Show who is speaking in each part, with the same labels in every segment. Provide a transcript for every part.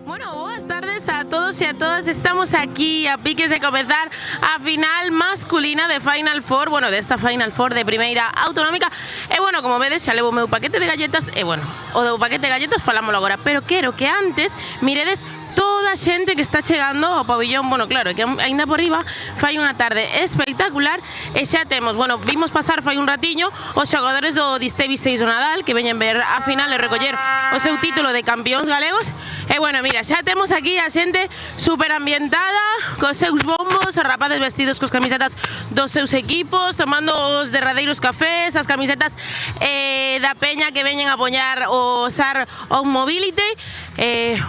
Speaker 1: Bueno, boas tardes a todos e a todas. Estamos aquí a piques de comezar a final masculina de Final Four, bueno, desta Final Four de primeira autonómica. E, bueno, como vedes, xa levo o meu paquete de galletas. E, bueno, o do paquete de galletas falámoslo agora. Pero quero que antes miredes toda a xente que está chegando ao pabillón. Bueno, claro, que aínda por riba fai unha tarde espectacular. E xa temos, bueno, vimos pasar fai un ratiño os xogadores do Distevi 6 do Nadal que veñen ver a final e recoller o seu título de campións galegos. E, bueno, mira, xa temos aquí a xente super ambientada, cos seus bombos, os rapaces vestidos cos camisetas dos seus equipos, tomando os derradeiros cafés, as camisetas da peña que veñen a apoiar o SAR On Mobility.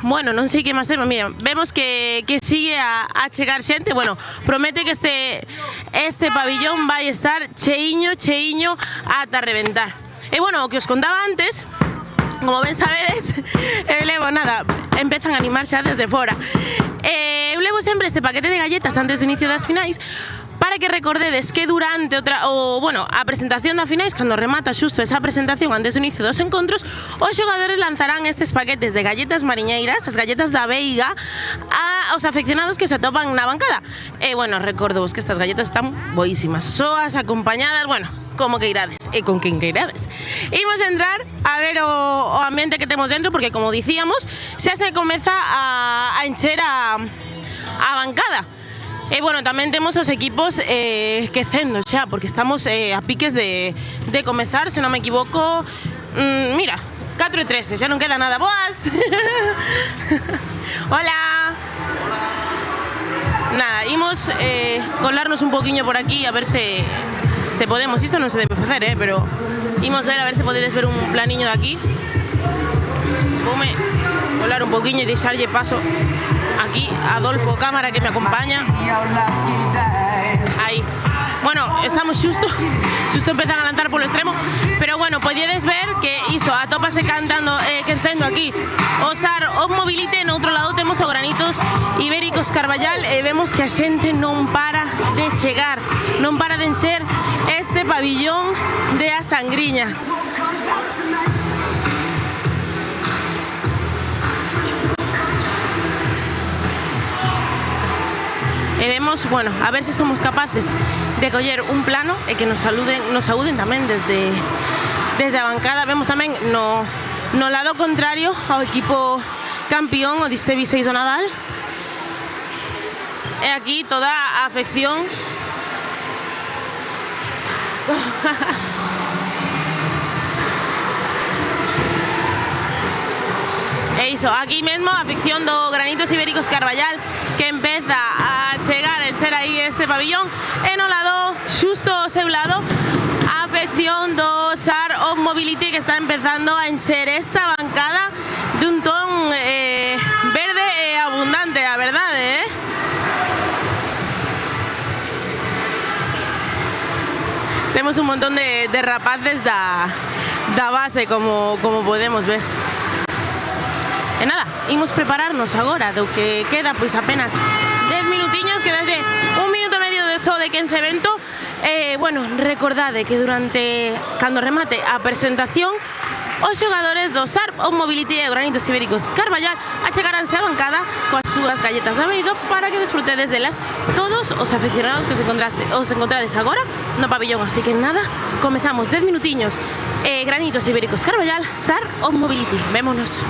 Speaker 1: Bueno, non sei que máis temos. Mira, vemos que sigue a chegar xente. Bueno, promete que este pabillón vai estar cheiño ata reventar. E, bueno, o que os contaba antes, como ben sabedes, eu levo nada, empezan a animar xa desde fora. Eu levo sempre este paquete de galletas antes do inicio das finais para que recordedes que durante a presentación da finais, cando remata xusto esa presentación antes do inicio dos encontros, os xogadores lanzarán estes paquetes de galletas mariñeiras, as galletas da Veiga, aos afeccionados que se atopan na bancada. E, bueno, recordovos que estas galletas están boísimas, soas, acompañadas, bueno, como que irades e con quen que irades. Imos entrar a ver o ambiente que temos dentro, porque, como dicíamos, xa se comeza a encher a bancada. E, bueno, tamén temos os equipos quecendo xa, porque estamos a piques de comezar, se non me equivoco. Mira, 4:13, xa non queda nada. Boas! Hola! Nada, imos colarnos un poquinho por aquí a ver se podemos. Isto non se debe facer, pero imos ver a ver se podedes ver un planiño de aquí. Voume colar un poquinho e deixarlle paso aquí a Adolfo Cámara, que me acompaña. Aí. Bueno, estamos xusto empezan a lanzar polo extremo, pero, bueno, podedes ver que isto atópase cantando, quecendo aquí o SAR On Mobility. No outro lado temos o Granitos Ibéricos Carballal e vemos que a xente non para de chegar, non para de encher este pabillón de A Sangriña. E vemos, bueno, a ver se somos capaces de coller un plano e que nos saúden tamén desde a bancada. Vemos tamén no lado contrario ao equipo campeón, o Distevi 6 do Nadal. E aquí toda a afección. E iso, aquí mesmo a afección do Granitos Ibéricos Carballal, que empeza a chegar, a encher aí este pabillón. E no lado, xusto ao seu lado, a afección do SAR On Mobility, que está empezando a encher esta bancada dun ton verde e abundante, a verdade, Temos un montón de rapaces da base, como podemos ver. E nada, imos prepararnos agora do que queda, pois apenas 10 minutiños, quedase un minuto e medio de só de quencemento. Bueno, recordade que cando remate a presentación, os xogadores do SAR On Mobility e Granitos Ibéricos Carballal achegaranse á bancada coas súas galletas da Veiga para que desfrutedes delas todos os afeccionados que os encontrades agora no pabillón. Así que nada, comezamos 10 minutiños. Granitos Ibéricos Carballal, SAR On Mobility. Vémonos.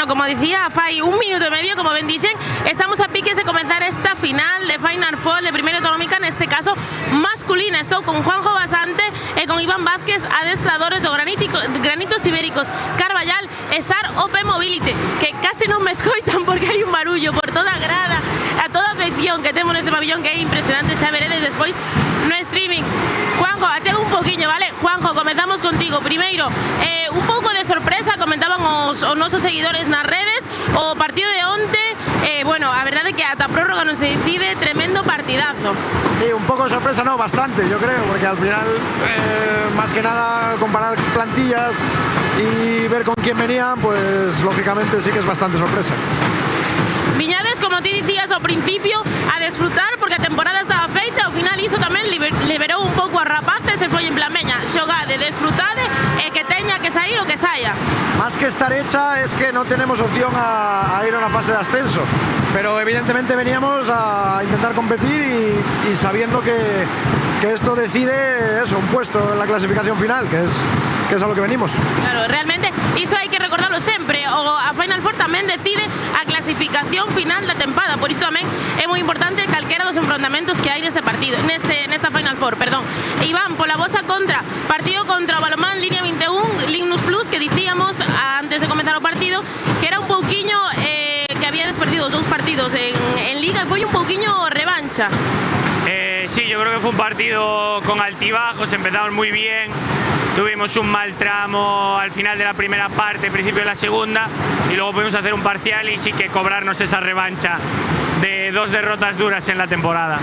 Speaker 1: bueno, como decía, fai un minuto e medio, como ben dixen, estamos a piques de comenzar esta final de Final Four de Primeira Autonómica, neste caso masculina. Estou con Juanjo Basante e con Iván Vázquez, adestradores do Granitos Ibéricos Carballal e SAR OP Mobility, que casi non me escoitan porque hai un barullo por toda a grada, a toda a afección que temos neste pabillón, que é impresionante, xa veredes despois no streaming. Juanjo, achega un poquinho, vale? Juanjo, comezamos contigo. Primeiro, un pouco de sorpresa, comentaban os nosos seguidores nas redes, o partido de onte, bueno, a verdade é que ata prórroga non se decide, tremendo partidazo.
Speaker 2: Sí, un poco de sorpresa, no, bastante, yo creo, porque al final, más que nada, comparar plantillas y ver con quién venían, pues lógicamente sí que es bastante sorpresa.
Speaker 1: Viñades, como ti dicías ao principio, a desfrutar porque a temporada estaba feita, ao final iso tamén liberou un pouco a rapaces e foi en plan, veña, xogade, desfrutade e que teña que sair o que saia.
Speaker 2: Más que estar hecha es que no tenemos opción a ir a una fase de ascenso, pero evidentemente veníamos a intentar competir y sabiendo que esto decide eso, un puesto en la clasificación final, que es a lo que venimos.
Speaker 1: Claro, realmente iso hai que recordarlo sempre, a Final Four tamén decide a clasificación final da tempada, por isto tamén é moi importante calquera dos enfrontamentos que hai neste partido, nesta Final Four, perdón. E Iván, pola vosa contra, partido contra o Balonmán Línea 21, Lignus Plus, que dicíamos antes de comenzar o partido, que era un pouquiño que había desperdido os dous partidos en Liga, e foi un pouquiño revancha.
Speaker 3: Sí, yo creo que fue un partido con altibajos, empezamos muy bien, tuvimos un mal tramo al final de la primera parte, principio de la segunda, y luego pudimos hacer un parcial y sí que cobrarnos esa revancha de 2 derrotas duras en la temporada.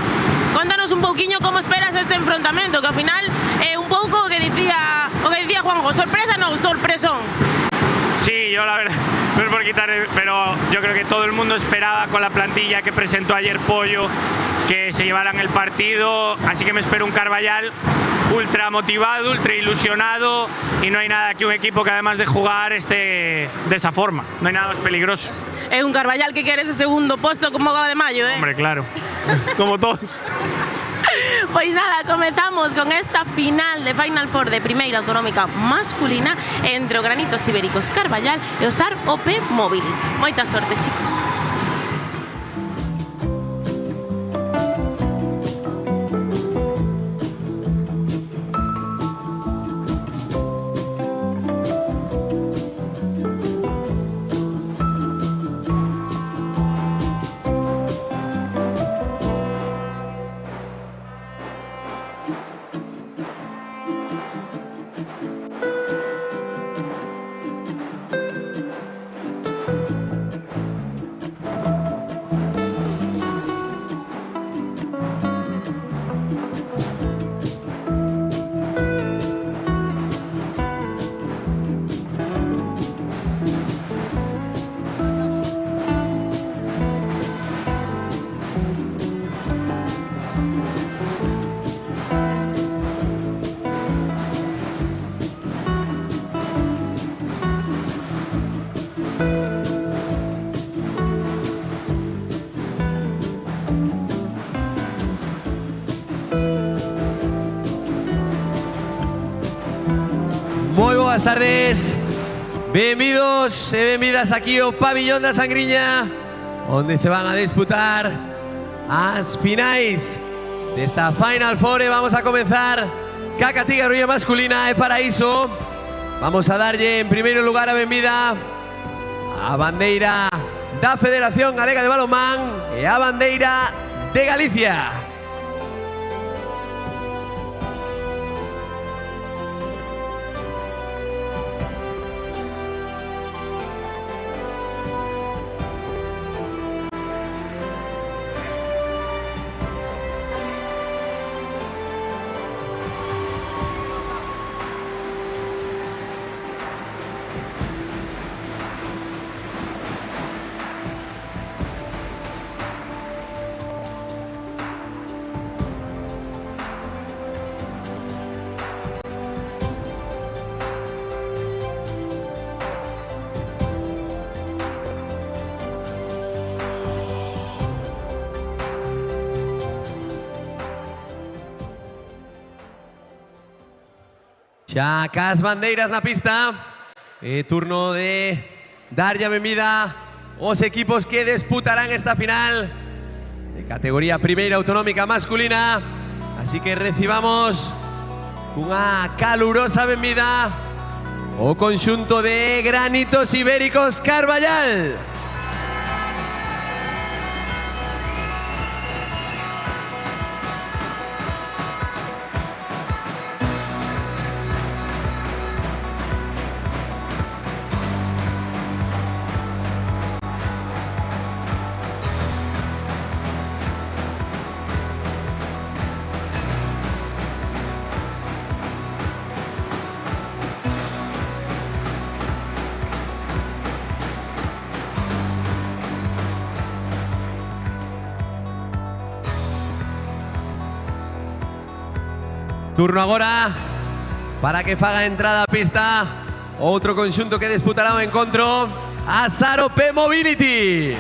Speaker 1: Contanos un pouquiño como esperas este enfrontamento, que ao final é un pouco o que dicía Juanjo, sorpresa non, sorpresón.
Speaker 3: Sí, yo la verdad, no es por quitar, pero yo creo que todo el mundo esperaba con la plantilla que presentó ayer Pollo que se llevaran el partido, así que me espero un Carballal ultra motivado, ultra ilusionado, y no hay nada que un equipo que además de jugar esté de esa forma, no hay nada más peligroso.
Speaker 1: É un Carballal que quere ese segundo posto como Gao de Mayo,
Speaker 3: Hombre, claro, como todos.
Speaker 1: Pois nada, comezamos con esta final de Final Four de Primeira Autonómica masculina entre o Granitos Ibéricos Carballal e o SAR OP Mobility. Moita sorte, chicos.
Speaker 4: Boas tardes, benvidos e benvidas aquí ao Pabillón da Sangriña, onde se van a disputar as finais desta Final Four. Vamos a comenzar ca categoría masculina e para iso vamos a darlle en primeiro lugar a benvida a bandeira da Federación Galega de Balonmán e a bandeira de Galicia. Xa cas bandeiras na pista, turno de dar ya benvida os equipos que disputarán esta final de categoría Primeira Autonómica masculina. Así que recibamos unha calurosa benvida o conxunto de Granitos Ibéricos Carballal. Turno agora para que faga entrada a pista outro conxunto que disputará o encontro, a Saropé Mobility.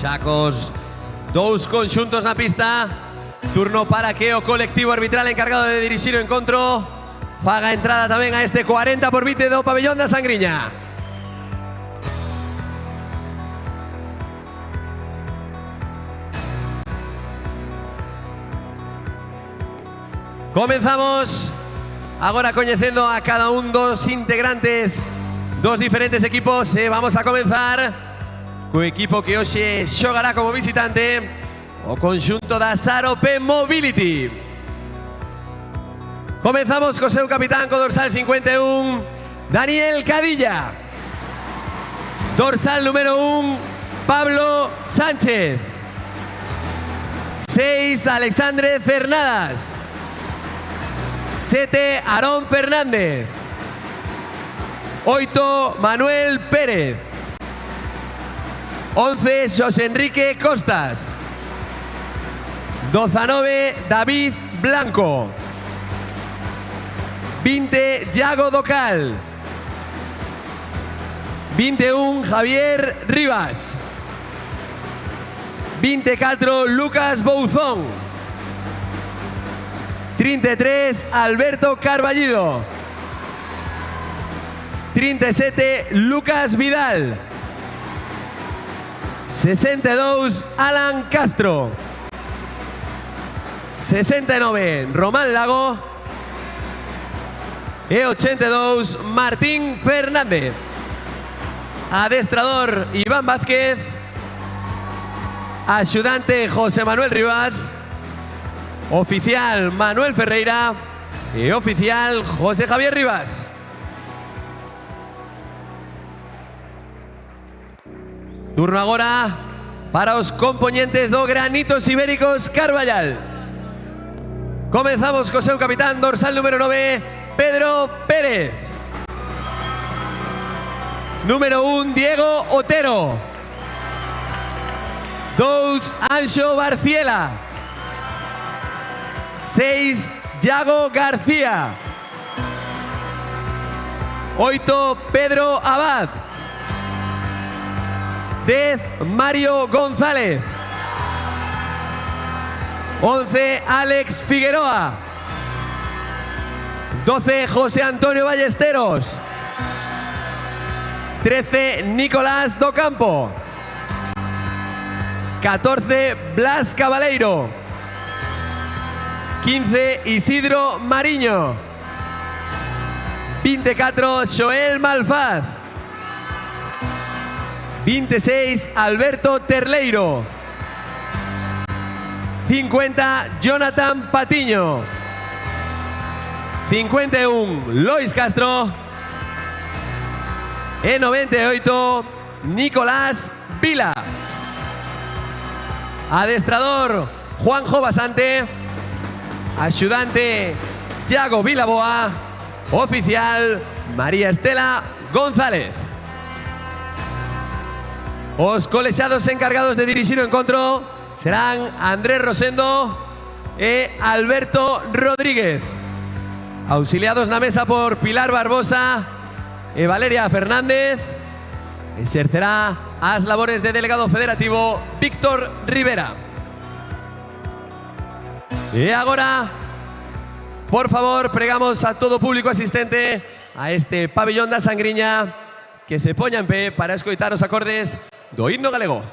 Speaker 4: Xa cos dous conxuntos na pista, turno para que o colectivo arbitral encargado de dirixir o encontro faga entrada tamén a este 40 por 20 do pabellón da Sangriña. Comenzamos agora coñecendo a cada un dos integrantes dos diferentes equipos e vamos a comenzar co equipo que hoxe xogará como visitante, o conxunto da Saropé Mobility. Comenzamos co seu capitán, co dorsal 51, Daniel Cadilla. Dorsal número 1, Pablo Sánchez. 6, Alexandre Cernadas. 7, Aarón Fernández. 8, Manuel Pérez. 11, José Enrique Costas. 19, David Blanco. 20, Yago Docal. 21, Javier Rivas. 24, Lucas Bouzón. 33, Alberto Carballido. 37, Lucas Vidal. 62, Alan Castro. 69, Román Lago. E 82, Martín Fernández. Adestrador, Iván Vázquez. Axudante, José Manuel Rivas. Oficial, Manuel Ferreira. E oficial, José Javier Rivas. Turno agora para os componentes do Granitos Ibéricos Carballal. Comenzamos co seu capitán, dorsal número 9, Pedro Pérez. Número 1, Diego Otero. 2, Anxo Barciela. 6, Yago García. 8, Pedro Abad. 10, Mario González. 11, Alex Figueroa. 12, José Antonio Ballesteros. 13, Nicolás Docampo. 14, Blas Cabaleiro. 15, Isidro Mariño. 24, Joel Malfaz. 26, Alberto Terleiro. 50, Jonathan Patiño. 51, Lois Castro. E 98, Nicolás Vila. Adestrador, Juanjo Basante. Axudante, Yago Vilaboa. Oficial, María Estela González. Os colexiados encargados de dirigir o encontro serán Andrés Rosendo e Alberto Rodríguez. Auxiliados na mesa por Pilar Barbosa e Valeria Fernández. Exercerá as labores de delegado federativo Víctor Rivera. E agora, por favor, pregamos a todo público asistente a este pabillón da Sangriña que se poña en pé para escoitar os acordes do himno galego.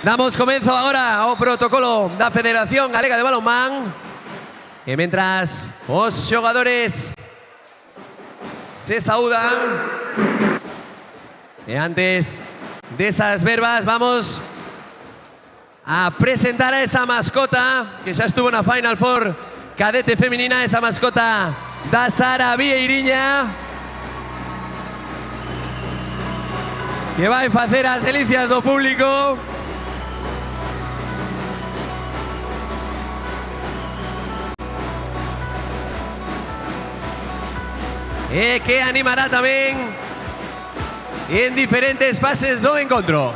Speaker 4: Damos comezo agora ao protocolo da Federación Galega de Balonmán e mentras os xogadores se saúdan e antes desas verbas vamos a presentar a esa mascota que xa estuvo na Final Four cadete feminina, esa mascota da Sara Vieiriña que vai facer as delicias do público. E que animará tamén en diferentes fases do encontro.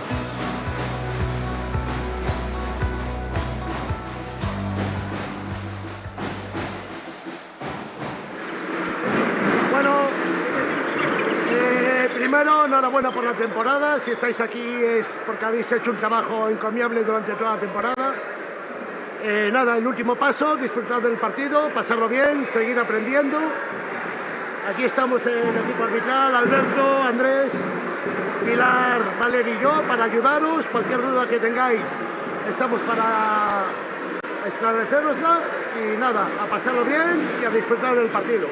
Speaker 2: Bueno, primero, enhorabuena por la temporada. Si estáis aquí es porque habéis hecho un trabajo encomiable durante toda la temporada. Nada, el último paso, disfrutar del partido, pasarlo bien, seguir aprendiendo. Aquí estamos en el equipo arbitral, Alberto, Andrés, Pilar, Valeria y yo, para ayudaros. Cualquier duda que tengáis, estamos para esclarecerosla. Y nada, a pasarlo bien y a disfrutar del partido.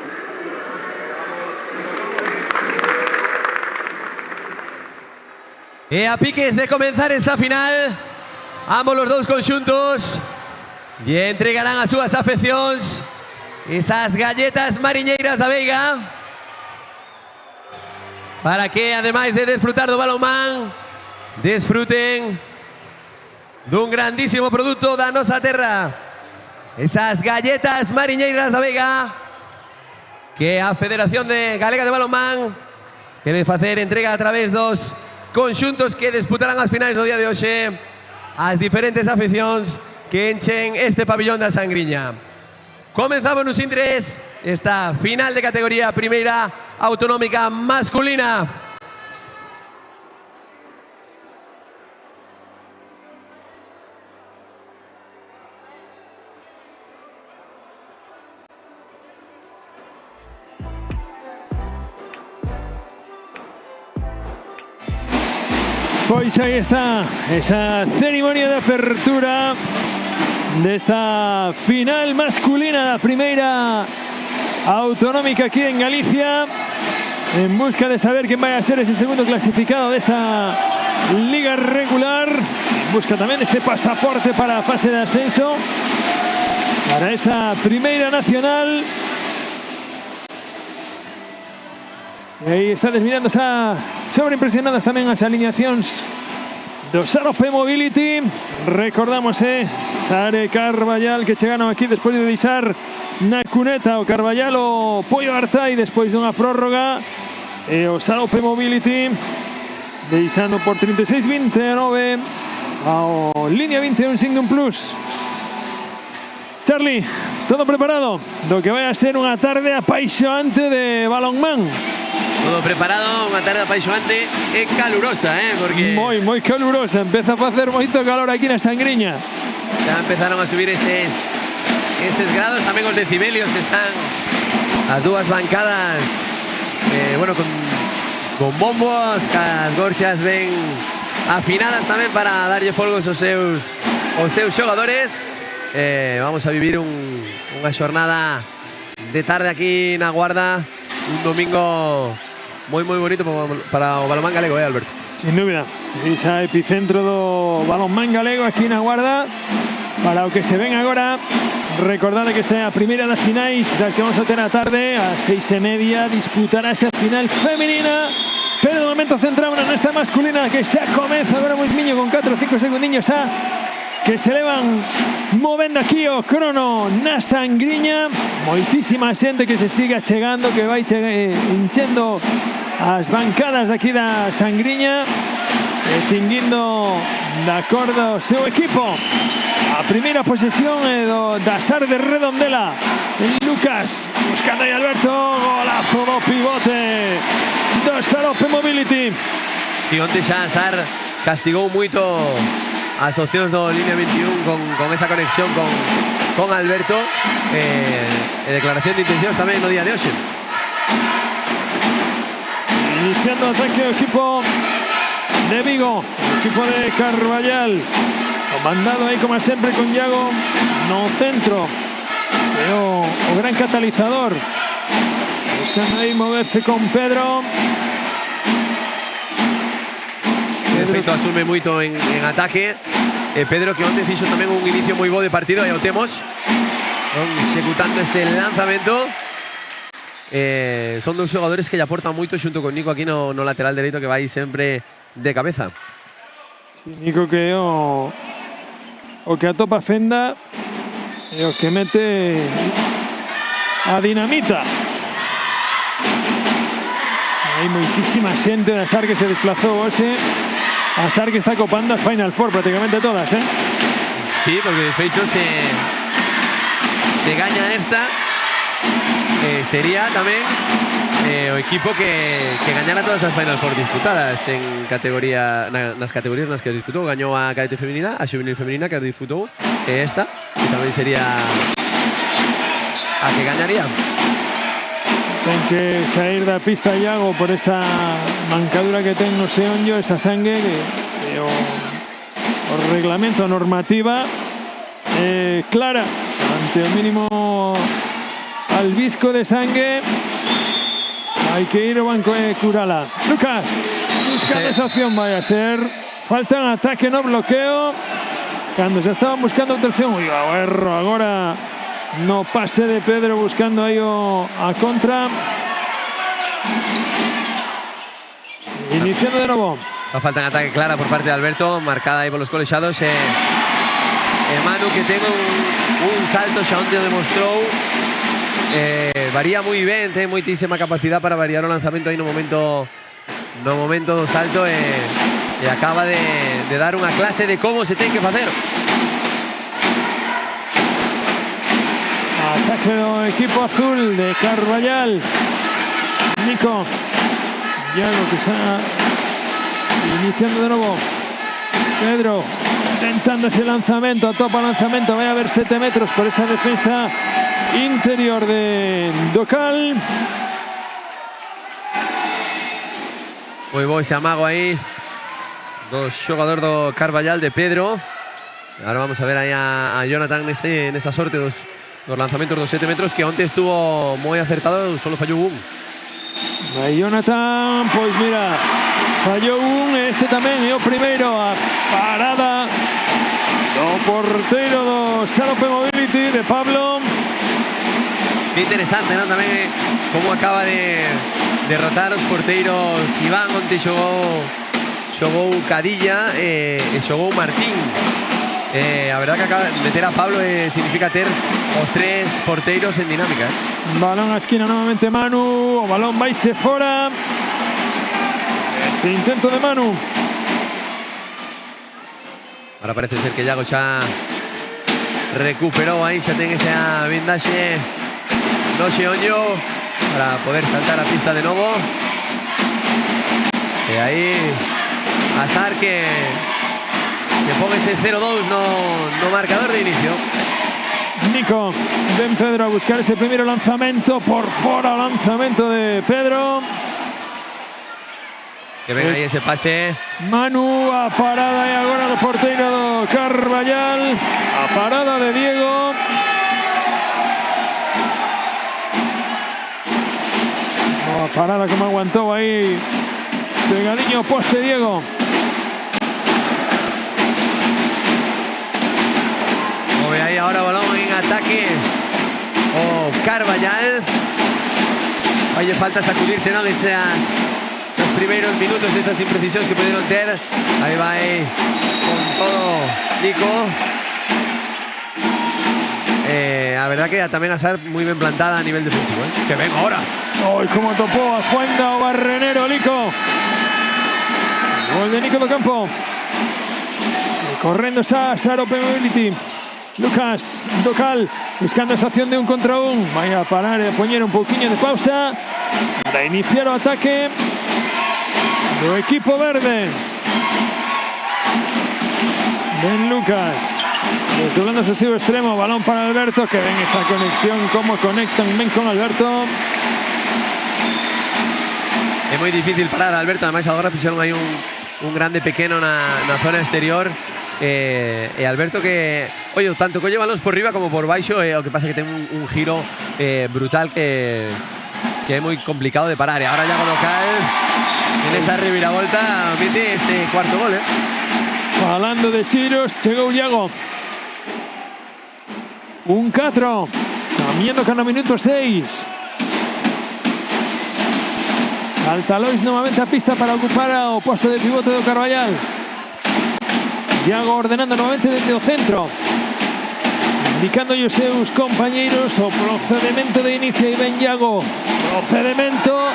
Speaker 4: E a piques de comenzar esta final, ambos los dous conxuntos lle entregarán as súas afeccións esas galletas mariñeiras da Veiga para que, ademais de desfrutar do balonmán, desfruten dun grandísimo produto da nosa terra. Esas galletas mariñeiras da Veiga que a Federación Galega de Balonmán quere facer entrega a través dos conxuntos que disputarán as finais do día de hoxe as diferentes afeccións que enchen este pabillón da Sangriña. Comenzamos nos intres esta final de categoría primeira autonómica masculina.
Speaker 5: Pues ahí está esa ceremonia de apertura de esta final masculina, la primera autonómica aquí en Galicia, en busca de saber quién vaya a ser ese segundo clasificado de esta liga regular, en busca también de ese pasaporte para la fase de ascenso, para esa primera nacional. Y ahí está desmirando sobreimpresionadas también las alineaciones do Sarope Mobility. Recordamos, Sare Carballal que chegaron aquí despois de deixar na cuneta o Carballal o Pollo Artai despois dunha prórroga, e o Sarope Mobility deixando por 36-29 ao Línea 21 Signum Plus. Charlie, todo preparado do que vai a ser unha tarde apaixonante de balonmán.
Speaker 4: Todo preparado, unha tarde apaixonante e calurosa, porque
Speaker 5: moi calurosa, empeza a facer moito calor aquí na Sangriña.
Speaker 4: Ya empezaron a subir eses grados, tamén os decibelios que están as dúas bancadas, bueno, con bombos, as gorxas ben afinadas tamén para darlle folgos aos seus xogadores. Vamos a vivir unha xornada de tarde aquí na Guarda, un domingo moi bonito para o balonmán galego, Alberto?
Speaker 5: Sin dúbida, ese epicentro do balonmán galego aquí na Guarda. Para o que se ven agora, recordade que esta é a primeira das finais das que vamos a ter a tarde, ás 6:30 disputará esa final femenina, pero de momento centrámonos nesta masculina que xa comeza agora moi miño con 4 ou 5 segundiños que se levan movendo aquí o crono na Sangriña. Moitísima xente que se siga chegando, que vai enchendo as bancadas aquí da Sangriña, tinguindo da cor do seu equipo. A primeira posesión é da Sar de Redondela. Lucas buscando aí Alberto, golazo do pivote do Sarope Mobility.
Speaker 4: Si, onte xa Sar castigou moito as opcións do Línea 21 con esa conexión con Alberto, e declaración de intencións tamén no día de hoxe.
Speaker 5: Iniciando o ataque o equipo de Vigo, o equipo de Carballal, comandado aí como sempre con Iago no centro, que é o gran catalizador, buscando aí moverse con Pedro.
Speaker 4: De feito asume moito en ataque, Pedro, que onte fixo tamén un inicio moi bo de partido, aí o temos executando ese lanzamento. Son dous xogadores que lle aportan moito xunto con Nico aquí no lateral dereito, que vai sempre de cabeza.
Speaker 5: Sí, Nico, que é o que atopa fenda e o que mete a dinamita. Hai moitísima xente da Sar que se desplazou hoxe. A Sar que está copando a Final Four prácticamente todas,
Speaker 4: Sí, porque de feito se gaña esta, sería tamén o equipo que gañara todas as Final Four disputadas en nas categorías nas que as disputou. Gañou a cadete femenina, a xuvenil femenina que as disputou, e esta, que tamén sería a que gañaría.
Speaker 5: Ten que sair da pista Iago por esa mancadura que ten no xeonllo, esa sangue que o reglamento, a normativa clara ante o mínimo albisco de sangue. Hai que ir ao banco e curala. Lucas, buscando esa opción, vai a ser falta un ataque no bloqueo cando se estaban buscando outra opción. Ui, o erro agora no pase de Pedro, buscando aí a contra. Iniciando de novo.
Speaker 4: A falta en ataque clara por parte de Alberto, marcada aí polos colexados. Manu, que ten un salto xa onde o demostrou. Varía moi ben, ten moitísima capacidade para variar o lanzamento aí no momento do salto, e acaba de dar unha clase de como se ten que facer.
Speaker 5: Ataque do equipo azul de Carballal. Nico. Iago que está iniciando de novo. Pedro intentando ese lanzamento, atopa lanzamento, vai a haber 7 metros por esa defensa interior de Docal.
Speaker 4: Moi bo ese amago aí dos xogador do Carballal de Pedro. Ahora vamos a ver aí a Jonathan nesa sorte dos lanzamentos dos 7 metros, que onte estuvo moi acertado, solo fallou un.
Speaker 5: Aí Jonathan, pois mira, fallou un, este tamén é o primeiro. A parada do porteiro do Xarope Mobility de Pablo.
Speaker 4: Que interesante, non? Tamén como acaba de derrotar os porteiros Iván. Onte xogou Cadilla e xogou Martín. A verdad que acaba de meter a Pablo significa ter os 3 porteiros en dinámica.
Speaker 5: Balón a esquina novamente Manu, o balón vaise fora. Ese intento de Manu.
Speaker 4: Ahora parece ser que Iago xa recuperou aí, xa ten esa vendaxe no xeonllo para poder saltar a pista de novo. E aí Azar que pon ese 0-2 no marcador de inicio.
Speaker 5: Nico, ven Pedro a buscar ese primeiro lanzamento por fora, o lanzamento de Pedro.
Speaker 4: Que ven aí ese pase.
Speaker 5: Manu, a parada e agora do porteiro do Carballal. A parada de Diego. A parada como aguantou aí. Pegadiño ao poste Diego.
Speaker 4: Move aí ahora balón en ataque o Carballal. Oye, falta sacudirse, non? Esos primeros minutos, esas imprecisións que pudieron ter. Aí vai con todo Nico. A verdad que tamén Azar moi ben plantada a nivel defensivo, Que ven ahora.
Speaker 5: Oi, como topou a Fuenda o barrenero Nico. Gol de Nico do campo. Correndo xa Xarope Mobility. Lucas Docal buscando esa acción de 1 contra 1. Vai a parar e a poñer un pouquiño de pausa para iniciar o ataque do equipo verde. Ben Lucas desdoblando o seu extremo, balón para Alberto, que ven esa conexión, como conectan ben con Alberto.
Speaker 4: É moi difícil parar a Alberto, ademais agora fixeron aí un grande pequeno na zona exterior. E Alberto que, oye, tanto colle balóns por riba como por baixo, o que pasa é que ten un giro brutal que é moi complicado de parar. E agora Iago Local en esa reviravolta mete ese cuarto gol,
Speaker 5: Falando de xiros, chegou Iago. 1-4, camiñando cada minuto 6. Salta Lois novamente a pista para ocupar o posto de pivote do Carballal. Iago ordenando novamente desde o centro, indicando os seus compañeiros o procedimento de inicio. E ben Iago, procedimento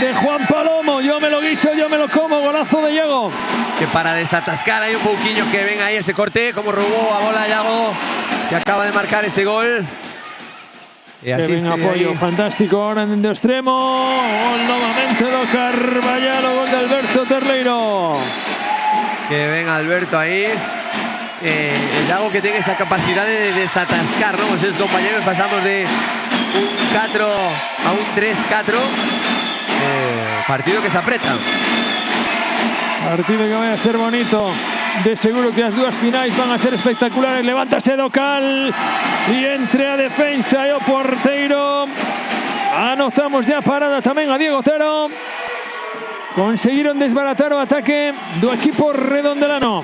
Speaker 5: de Juan Palomo. Yo me lo guiso, yo me lo como. Golazo de Iago.
Speaker 4: Que para desatascar aí un pouquiño, que ven aí ese corte, como roubou a bola Iago, que acaba de marcar ese gol. E
Speaker 5: que ven apoio fantástico ahora en el extremo. Gol novamente do Carballal, o gol de Alberto Terleiro.
Speaker 4: Que ven Alberto aí. Iago que ten esa capacidad de desatascar, ¿no? Os seus compañeros, pasamos de un 4 a un 3-4. Partido que se aprieta.
Speaker 5: Partido que vai a ser bonito. De seguro que as dúas finais van a ser espectaculares. Levántase Docal e entre a defensa e o porteiro. Anotamos ya parada tamén a Diego Otero. Conseguiron desbaratar o ataque do equipo redondelano.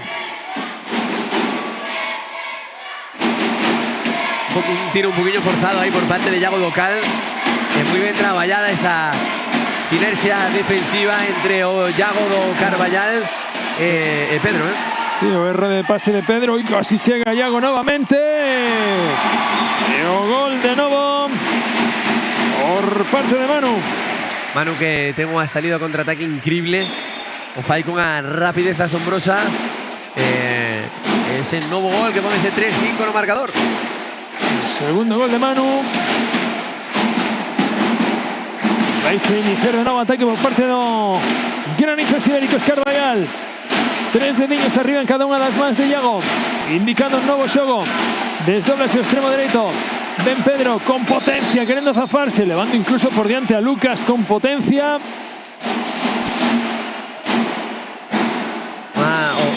Speaker 4: Un tiro un poquillo forzado aí por parte de Iago Docal. Moi ben traballada esa sinerxia defensiva entre o Iago do Carballal e Pedro,
Speaker 5: Sí, o erro de pase de Pedro. E casi chega Iago novamente. E o gol de novo por parte de Manu.
Speaker 4: Manu que ten unha salida contra ataque increíble. O fai cunha rapidez asombrosa. Ese novo gol que pon ese 3-5 no marcador.
Speaker 5: Segundo gol de Manu. Vais a iniciar de novo ataque por parte do Granito Ibéricos Carballal. 3 dediños arriba en cada unha das mans de Iago, indicando un novo xogo. Desdobla o extremo dereito. Ben Pedro con potencia, querendo zafarse, levando incluso por diante a Lucas con potencia.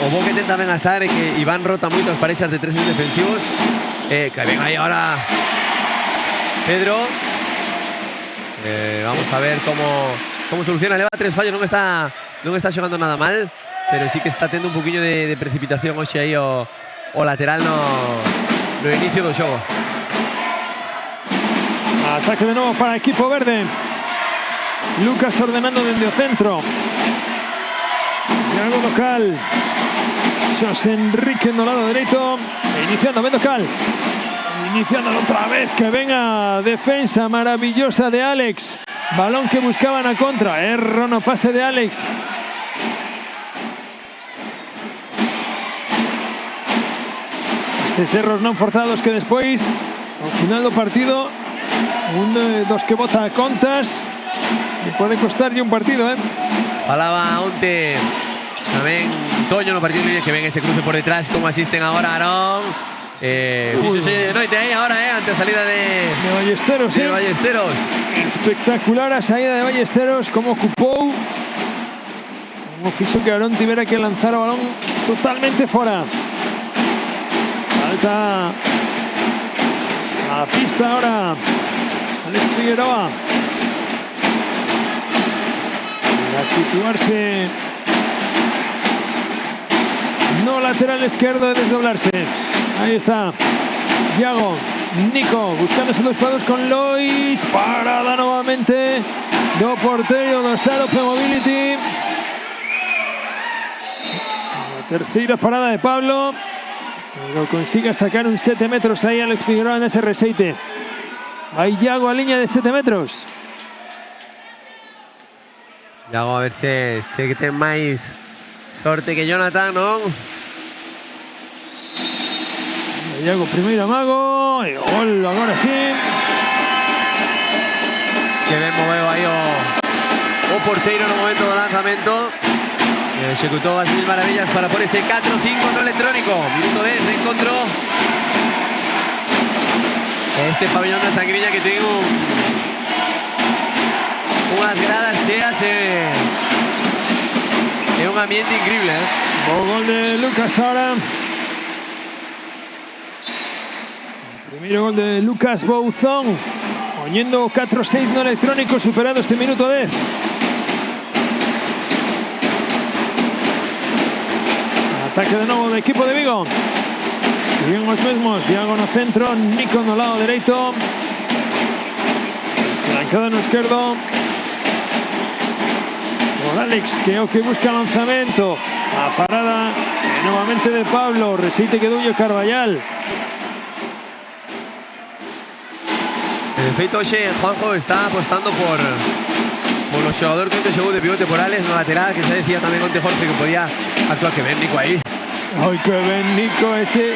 Speaker 4: bo que tenta ben a Sar e que Iván rota moito as parexas de treses defensivos. Que ven aí ahora Pedro. Vamos a ver como soluciona. Leva 3 fallos, non está xogando nada mal, pero sí que está tendo un poquinho de precipitación hoxe aí o lateral no inicio do xogo.
Speaker 5: Ataque de novo para equipo verde. Lucas ordenando dende o centro. Iago Docal. Xosé Enrique no lado dereito. Iniciando Ben Docal. Iniciando otra vez, que venga defensa maravillosa de Alex. Balón que buscaban a contra. Erro no pase de Alex. Estes erros non forzados que despois, ao final do partido, dos que bota a contas, e pode costarlle un partido,
Speaker 4: Falaba onte tamén Toño no partido libre que ven ese cruce por detrás, como asisten agora Aarón. Fíxose de noite aí agora, ante a salida de
Speaker 5: Ballesteros.
Speaker 4: De Ballesteros.
Speaker 5: Espectacular a saída de Ballesteros, como ocupou, como fixo que Aarón tivera que lanzar o balón totalmente fora. Salta a pista ahora Alex Figueroa para situarse no lateral izquierdo de desdoblarse. Ahí está Iago, Nico buscándose los pados con Lois. Parada nuevamente do porteiro do Sar Open Mobility. La terceira parada de Pablo, pero consigue sacar un 7 metros ahí Alex Figueroa en ese reseite. Ahí Iago a línea de 7 metros.
Speaker 4: Iago a ver se ten máis sorte que Jonathan, non?
Speaker 5: Iago primeiro amago e gol agora sí.
Speaker 4: Que ben moveu aí o porteiro no momento do lanzamento. Executou as mil maravillas para por ese 4-5 no electrónico. Minuto 10 de encontro. Este pabellón da Sangriña que ten unhas gradas cheas e un ambiente increíble,
Speaker 5: O gol de Lucas ahora. Primeiro gol de Lucas Bouzón, poniendo 4-6 no electrónico, superado este minuto 10. Ataque de novo do equipo de Vigo. Siguen os mesmos, Iago no centro, Nico no lado dereito. Flancado no esquerdo por Alex, que é o que busca lanzamento. A parada novamente de Pablo, resiste que Duño Carballal.
Speaker 4: De feito, hoxe Juanjo está apostando por o xogador que onte xogou de pivote por Alex no lateral, que xa decía tamén onte Jorge que podía actuar. Que ben Nico aí.
Speaker 5: Ai, que ben Nico ese.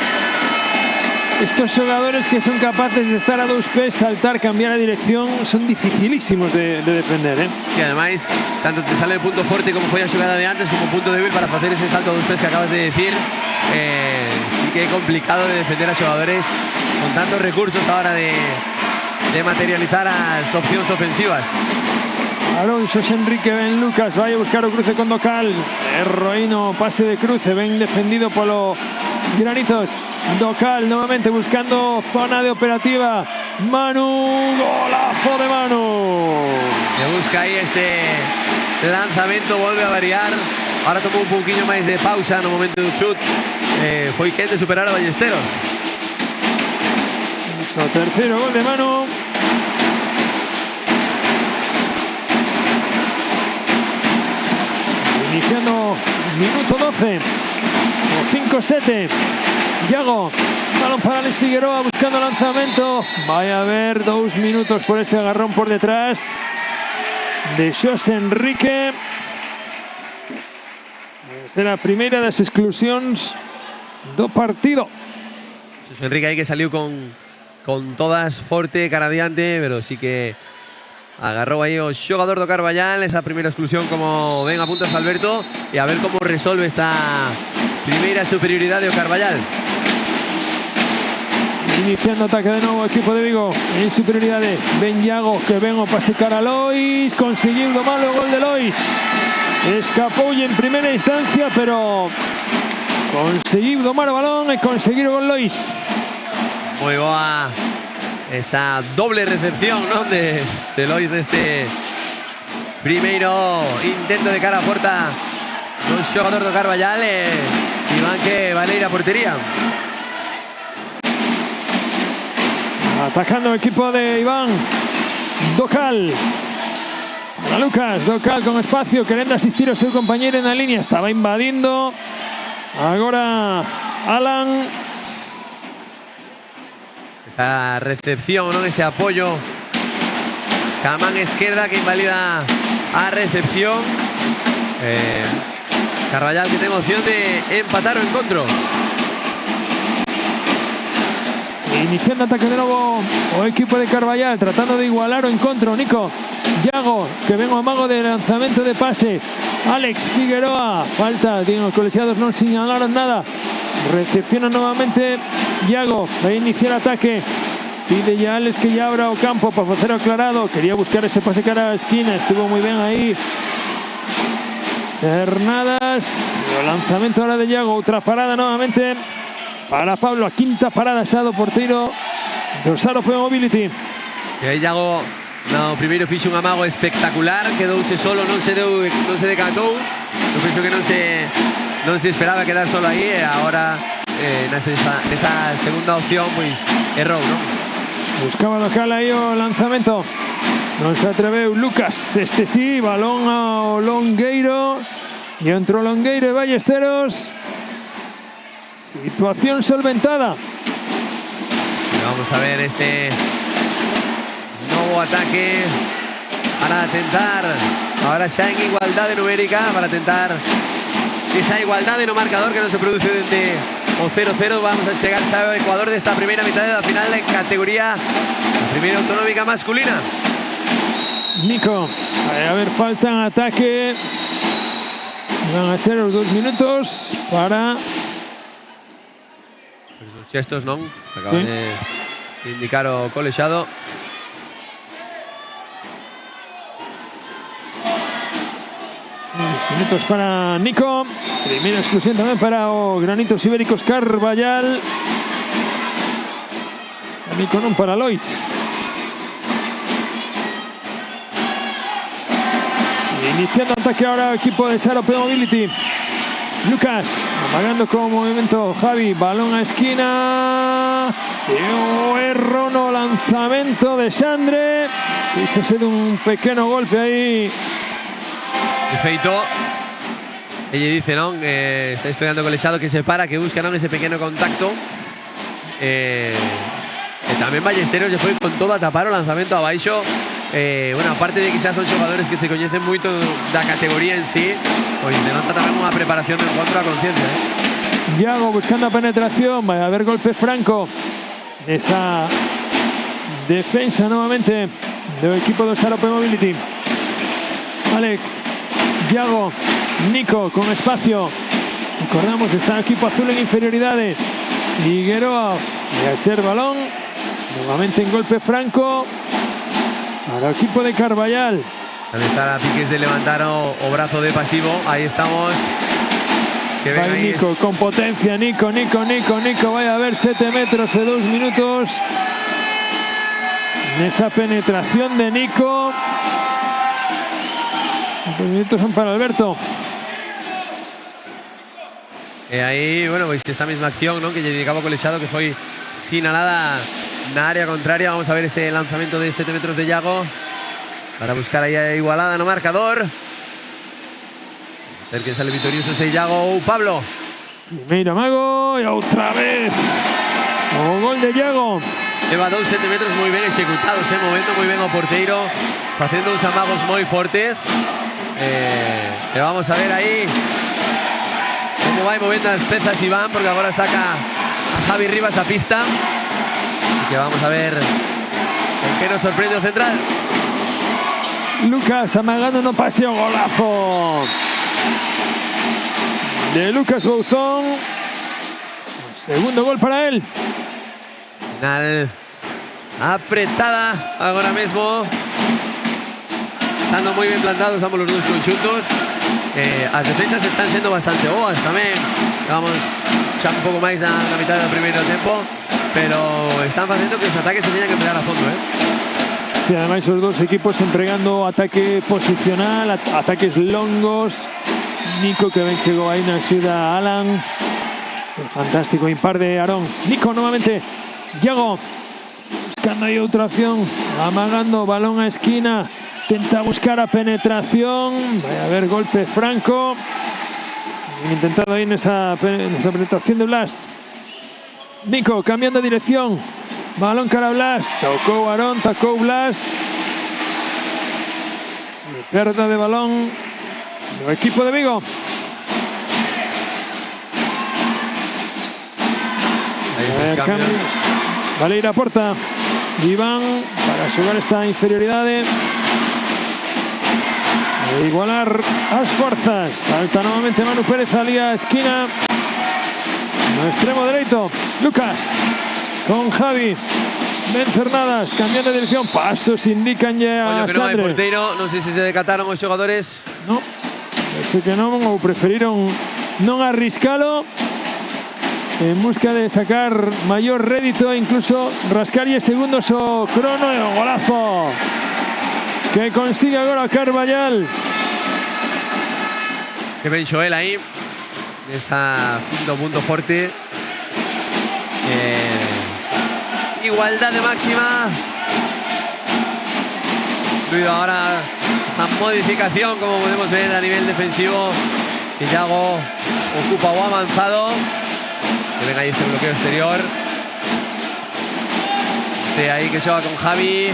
Speaker 5: Estos xogadores que son capaces de estar a dous pés, saltar, cambiar a dirección, son dificilísimos de defender,
Speaker 4: E ademais, tanto te sale de punto forte como foi a xogada de antes, como punto débil para facer ese salto a dous pés que acabas de decir. Sí que é complicado de defender a xogadores con tantos recursos ahora de materializar as opcións ofensivas.
Speaker 5: Aarón, Xosé Enrique, Ben Lucas, vai a buscar o cruce con Docal. Erroino, pase de cruce, ben defendido polo Granitos. Docal nuevamente buscando zona de operativa. Manu, golazo de Manu.
Speaker 4: Que busca aí ese lanzamento, volve a variar. Ahora tomou un pouquiño máis de pausa no momento do chut. Foi quen de superar a Ballesteros.
Speaker 5: O terceiro gol de Manu. Iniciando minuto 12. O 5-7. Iago. Balón para Alex Figueroa buscando lanzamento. Vai a haber 2 minutos por ese agarrón por detrás de Xosé Enrique. Será a primeira das exclusións do partido.
Speaker 4: Xosé Enrique aí que saliu con todas forte, cara adiante, pero sí que agarrou aí o xogador do Carballal esa primeira exclusión, como ven apuntas Alberto, e a ver como resolve esta primeira superioridade o Carballal.
Speaker 5: Iniciando ataque de novo o equipo de Vigo en superioridade. Ben Iago, que ven o pase cara a Lois, conseguiu do malo o gol de Lois. Escapoulle en primeira instancia, pero conseguir domar o balón e conseguir o gol Lois.
Speaker 4: Moi boa esa doble recepción, non, de Lois neste primeiro intento de cara a porta do xogador do Carballal e Iván que vai ir a portería.
Speaker 5: Atacando el equipo de Iván. Docal. Para Lucas. Docal con espacio, querendo asistir ao seu compañeiro na línea. Estaba invadindo. Agora Alan.
Speaker 4: Esa recepción, non, ese apoyo. Camán esquerda que invalida a recepción. Carballal que ten opción de empatar o encontro.
Speaker 5: Iniciando ataque de novo o equipo de Carballal, tratando de igualar o encontro. Nico Yago, que ven o amago de lanzamento de pase. Alex Figueroa, falta, digo, os colexiados non señalaron nada. Recepciona nuevamente Yago, vai iniciar ataque. Pide ya Alex que ya abra o campo para facer o aclarado. Quería buscar ese pase cara a esquina, estuvo moi ben aí. Cernadas, o lanzamento ahora de Yago, outra parada nuevamente para Pablo, a quinta parada xa do porteiro do Sarope Mobility.
Speaker 4: E aí Iago no primeiro fixo un amago espectacular, quedouse solo, non se decatou. Eu penso que non se esperaba quedar solo aí e agora nesa segunda opción pois errou, non?
Speaker 5: Buscaba Docal aí o lanzamento, non se atreveu Lucas, este sí, balón ao Longueiro e entrou Longueiro e Ballesteros. Situación solventada.
Speaker 4: Vamos a ver ese nuevo ataque para tentar, ahora xa en igualdade numérica, para tentar esa igualdade no marcador que non se produce dende o 0-0. Vamos a chegar xa ao Ecuador desta primeira mitad da final en categoría primeira autonómica masculina.
Speaker 5: Nico, a ver, falta en ataque. Van a ser os 2 minutos para...
Speaker 4: Esos gestos, non? Acaban de indicar o colexado.
Speaker 5: Minutos para Nico. Primeira exclusión tamén para o Granitos Ibéricos Carballal. Nico non para Lois. Iniciando ataque ahora o equipo de Sarope Mobility. Lucas, amagando con movimento Javi, balón a esquina. E o erro no lanzamento de Xandre. Quise ser un pequeno golpe aí.
Speaker 4: De feito, ella dice, non? Está esperando o colexado que se para, que busca, non, ese pequeno contacto. E tamén Ballesteros lle foi con todo a tapar o lanzamento abaixo. Bueno, aparte de que xa son xogadores que se coñecen moito da categoría en sí, pois denota tamén unha preparación do encontro a conciencia.
Speaker 5: Yago buscando a penetración, vai a haber golpe franco. Esa defensa nuevamente do equipo do Sarope Mobility. Alex, Yago, Nico con espacio. Recordamos, está el equipo azul en inferioridade. Figueroa vai a ser balón. Nuevamente en golpe franco para el equipo de Carballal.
Speaker 4: Ahí está a piques de levantar o brazo de pasivo. Ahí estamos. Que ven ahí.
Speaker 5: Nico con potencia. Nico. Vaya a haber 7 metros de 2 minutos. En esa penetración de Nico. Los minutos son para Alberto.
Speaker 4: E aí, bueno, pois esa mesma acción, non, que lle dedicaba o colexado, que foi sinalada na área contraria. Vamos a ver ese lanzamento de 7 metros de Yago para buscar aí a igualada no marcador. A ver que sale victorioso ese Yago ou Pablo.
Speaker 5: Primeiro amago e outra vez o gol de Yago.
Speaker 4: Leva 2 7 metros moi ben executados, movendo moi ben o porteiro, facendo uns amagos moi fortes. E vamos a ver aí como vai movendo as pezas Iván, porque agora saca a Javi Rivas a pista. Así que vamos a ver con que nos sorprende o central.
Speaker 5: Lucas amagando no pase o golazo de Lucas Bouzón. Segundo gol para él.
Speaker 4: Final apretada agora mesmo. Estando moi ben plantados ambos os dos conxuntos. as defensas están sendo bastante boas tamén. Vamos xa un pouco máis na mitad do primeiro tempo, pero están facendo que os ataques se teñan que pegar a fondo,
Speaker 5: Sí, además os dos equipos empregando ataque posicional, ataques longos. Nico que ben chegou aí na axuda a Alan. Fantástico impar de Aarón. Nico novamente. Iago buscando aí outra opción, amagando balón a esquina, tenta buscar a penetración. Vai a haber golpe franco. Intentando aí nesa penetración de Blas. Nico cambiando de dirección. Balón cara a Blas. Tocou Aarón, tocou Blas. Perda de balón do equipo de Vigo. Vale ir a porta. Iván para xogar esta inferioridade e igualar as forzas. Salta novamente Manu Pérez ali a esquina. No extremo dereito, Lucas con Javi. Ben Cernadas cambiando de dirección. Pasos indican ya a
Speaker 4: que non hai
Speaker 5: Sandre.
Speaker 4: porteiro, non sei se decataron os xogadores.
Speaker 5: No, parece que non, ou preferiron non arriscalo en busca de sacar mayor rédito e incluso rascarlle segundos o crono e o golazo que consigue agora Carballal.
Speaker 4: Que ben Xoel aí, nesa fin do punto forte. Igualdade máxima. Incluido ahora esa modificación, como podemos ver a nivel defensivo, que Iago ocupa o avanzado. Que ven ahí ese bloqueo exterior. De ahí que xoga con Javi.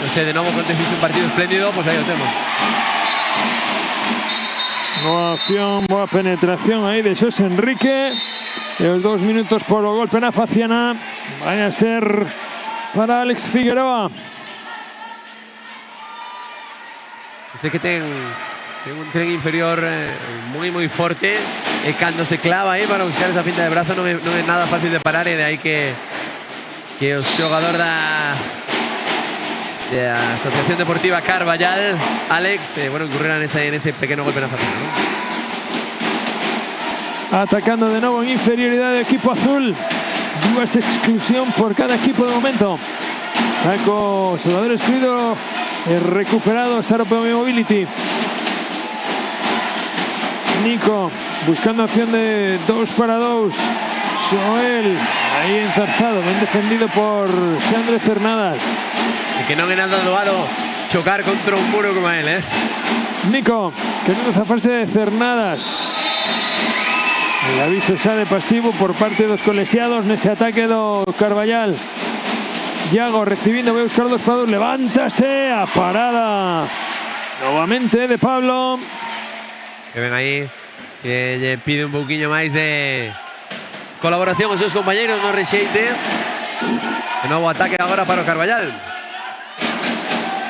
Speaker 4: No sé, de novo con un partido espléndido, pues ahí lo tenemos.
Speaker 5: Boa opción, boa penetración aí de Xosé Enrique. E os 2 minutos por o golpe na faciana vai a ser para Alex Figueroa.
Speaker 4: Sei que ten un tren inferior moi forte e cando se clava aí para buscar esa finta de brazo non é nada fácil de parar, e de aí que o xogador da Asociación Deportiva Carballal, Alex, incurriera nese pequeno golpe na faciana, ¿no?
Speaker 5: Atacando de novo en inferioridade do equipo azul. 2 exclusión por cada equipo de momento. Saco xogador excluido e recuperado Sarope Mobility. Nico buscando acción de 2 para 2. Xoel aí enzarzado, ben defendido por Xandre Cernadas.
Speaker 4: E que non é nada doado chocar contra un muro como él,
Speaker 5: Nico querendo zafarse de Cernadas. El aviso xa de pasivo por parte dos colexiados nese ataque do Carballal. Iago recibindo, vai buscar 2 para 2, levántase a parada novamente de Pablo.
Speaker 4: Que ven aí que lle pide un pouquiño máis de colaboración aos seus compañeros no rexeite. De novo ataque agora para o Carballal.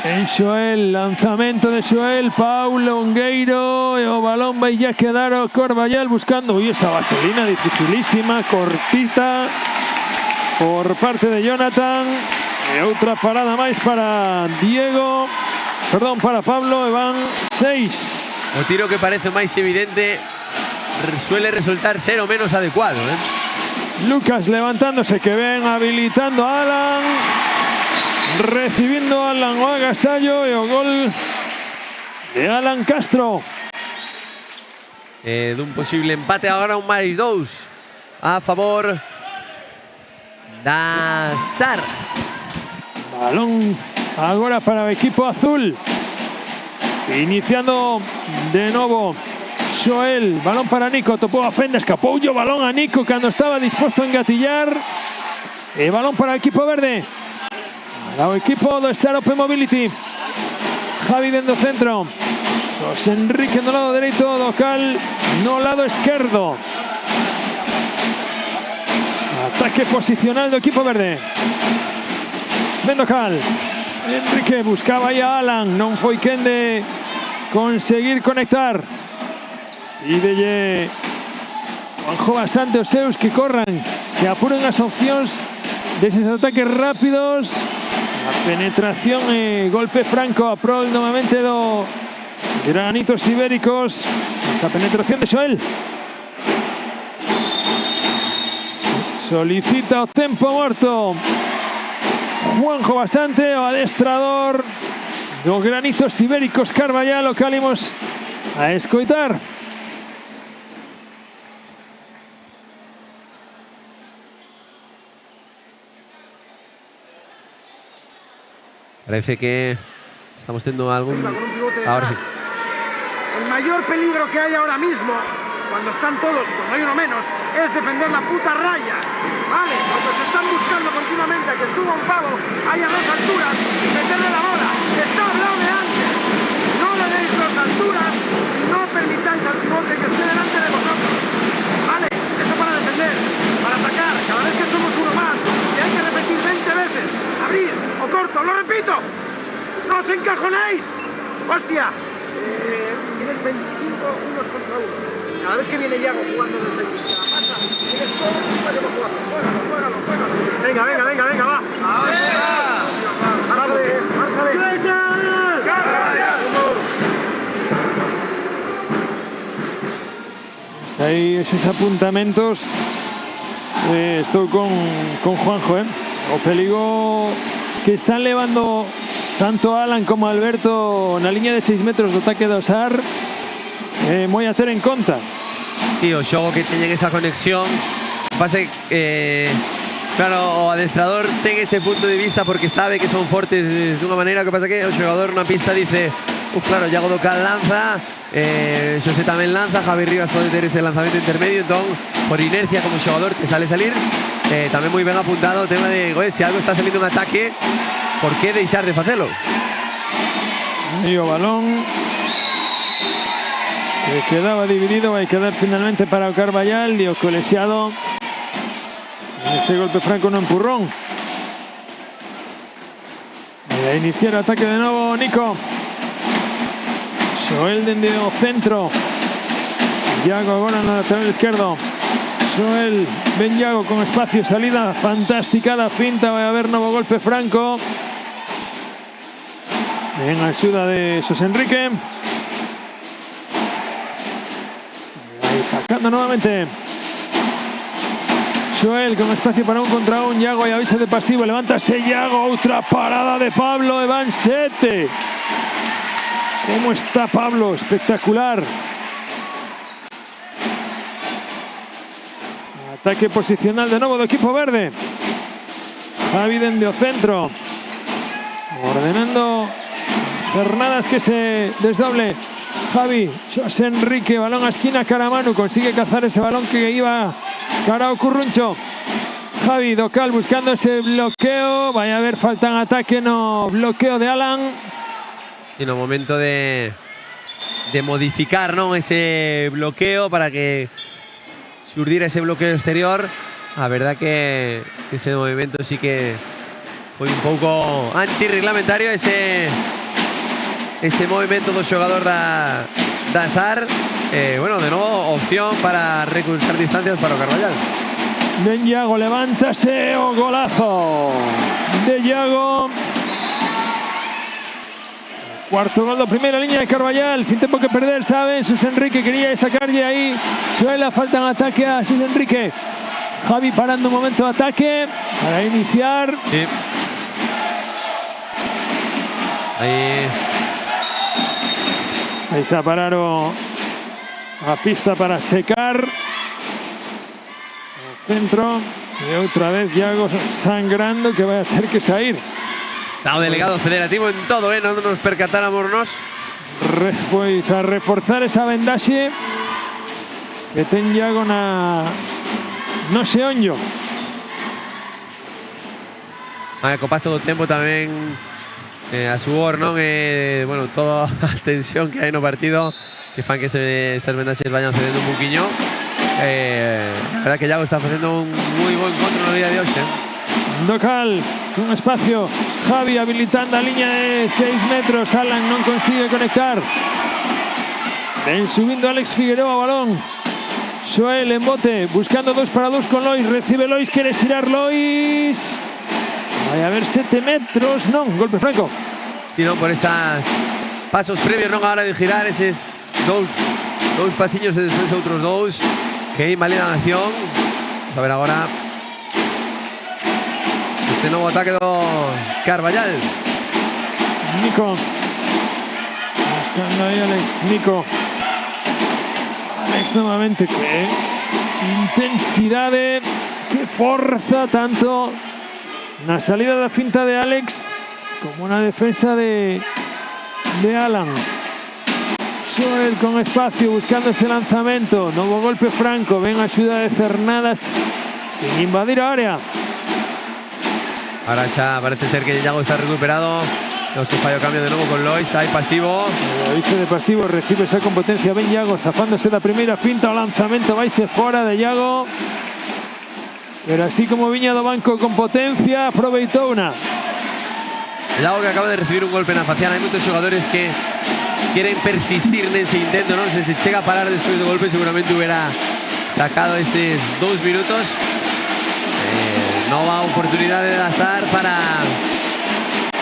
Speaker 5: En Xoel, lanzamento de Xoel, Paulo Ongueiro e o balón vai ya quedar o Carballal buscando esa vaselina dificilísima, cortita por parte de Jonathan, e outra parada máis para para Pablo, e van 6.
Speaker 4: O tiro que parece máis evidente suele resultar ser o menos adecuado,
Speaker 5: Lucas levantándose, que ven habilitando a Alan. Recibiendo Alan o agasallo e o gol de Alan Castro.
Speaker 4: Dun posible empate agora, un máis 2 a favor da SAR.
Speaker 5: Balón agora para o equipo azul. Iniciando de novo Xoel, balón para Nico, topou a fenda, escapou o balón a Nico cando estaba disposto a engatillar. E balón para o equipo verde. Para o equipo do Sarope Mobility. Javi dentro do centro. Xosé Enrique no lado dereito do cal, no lado esquerdo. Ataque posicional do equipo verde. Vendocal. Enrique buscaba aí a Alan, non foi quen de conseguir conectar. Pídelle Juanjo bastante os seus que corran, que apuren as opcións deses ataques rápidos. A penetración e golpe franco a prol novamente do Granitos Ibéricos. Esa penetración de Joel. Solicita o tempo morto Juanjo Basante, o adestrador dos Granitos Ibéricos Carballal, o que alimos a escoitar.
Speaker 4: Parece que estamos teniendo algún... Ahora sí.
Speaker 2: El mayor peligro que hay ahora mismo, cuando están todos y cuando hay uno menos, es defender la puta raya. Vale, cuando se están buscando continuamente a que suba un pavo, haya dos alturas y meterle la bola. Está hablado de antes. No le deis dos alturas y no permitáis al pivote que esté delante de vosotros. Vale, eso para defender, para atacar. Cada vez que somos uno más, si hay que repetir 20 veces, abrir o corto, lo repito. ¡No os encajonéis! ¡Hostia! Tienes 25 unos contra uno. Cada vez que viene Yago jugando desde la pasa, tienes todo el tiempo de jugando. Juégalo. Venga, va.
Speaker 5: Aí esos apuntamentos. Estou con Juanjo, o perigo que están levando tanto Alan como Alberto na liña de 6 metros do ataque do SAR, moi a ter en conta.
Speaker 4: E o xogo que teñen esa conexión, pase claro, o adestrador ten ese punto de vista porque sabe que son fortes dunha maneira, que pasa que o xogador na pista dice, claro, Iago Docal lanza, Xosé tamén lanza, Javi Rivas pode ter ese lanzamento intermedio, entón, por inercia como xogador te sale salir. Tamén moi ben apuntado o tema de, se algo está salindo un ataque, por que deixar de facelo?
Speaker 5: E o balón que quedaba dividido vai quedar finalmente para o Carballal, e o colexiado ese golpe franco no empurrón. A iniciar o ataque de novo Nico. Xoel dende o centro, Iago agora no lateral esquerdo. Xoel, ben Iago con espacio, salida fantástica da finta, vai haber novo golpe franco. En axuda de Xosé Enrique. Aí atacando novamente Xoel con espacio para un contra un. Iago e avisa de pasivo, levántase Iago, outra parada de Pablo e van 7. ¿Cómo está Pablo? Espectacular. Ataque posicional de novo do equipo verde. Javi dende o centro, ordenando cernadas que se desdoble. Javi, Xosé Enrique, balón a esquina, Caramanu consigue cazar ese balón que iba cara ao Curruncho. Javi Docal buscando ese bloqueo, vai a haber falta en ataque no bloqueo de Alan.
Speaker 4: Y no momento de modificar, ¿no?, ese bloqueo para que surdiera ese bloqueo exterior. La verdad que ese movimiento sí que fue un pouco antirreglamentario, ese movimiento do xogador da SAR. Bueno, de novo opción para recortar distancias para o Carballal.
Speaker 5: Ben Iago, levántase o golazo de Iago. Cuarto gol da primeira liña de Carballal, sin tempo que perder, saben. Xosé Enrique quería sacarlle aí. Suela, falta en ataque a Xosé Enrique. Javi parando un momento de ataque para iniciar.
Speaker 4: Sí.
Speaker 5: Aí se pararon a pista para secar. O centro. E outra vez Iago sangrando, que vai a ter que sair.
Speaker 4: Está o delegado federativo en todo, non nos percatáramos nos.
Speaker 5: Pois a reforzar esa vendaxe que ten Iago no xeonllo.
Speaker 4: Co paso do tempo tamén a suor, non? Bueno, toda a tensión que hai no partido que fan que esas vendaxes vayan cedendo un poquinho. A verdad que Iago está facendo un moi bo encontro no día de hoxe.
Speaker 5: Docal, con espacio, Javi habilitando a liña de 6 metros, Alan non consigue conectar. Ven subindo Alex Figueroa, balón. Xoel en bote, buscando 2 para 2 con Lois, recibe Lois, quiere girar Lois. Vai a haber 7 metros, non, golpe franco.
Speaker 4: Sí, non, por esas pasos previos non a hora de girar eses dous pasiños e despois outros dous que invalidan a acción. Vamos a ver agora este novo ataque do Carballal.
Speaker 5: Nico buscando aí Alex. Nico. Alex nuevamente, que intensidade, que forza tanto na salida da finta de Alex como na defensa de Alan. Xoel con espacio buscando ese lanzamento. Novo golpe franco. Ven a axuda de Cernadas sin invadir a área.
Speaker 4: Ahora xa parece ser que Yago está recuperado. Tenemos que fallo cambio de novo con Lois. Hai pasivo.
Speaker 5: El aviso de pasivo, recibe esa competencia. Ben Yago zafándose da primeira finta. O lanzamento vaise fora de Yago. Pero así como viña do banco con potencia, aproveitou una.
Speaker 4: Yago que acaba de recibir un golpe na faciana. Hai moitos xogadores que quieren persistir nese intento, non? Se chega a parar despois do golpe, seguramente hubiera sacado eses 2 minutos. Nova oportunidade de Azar para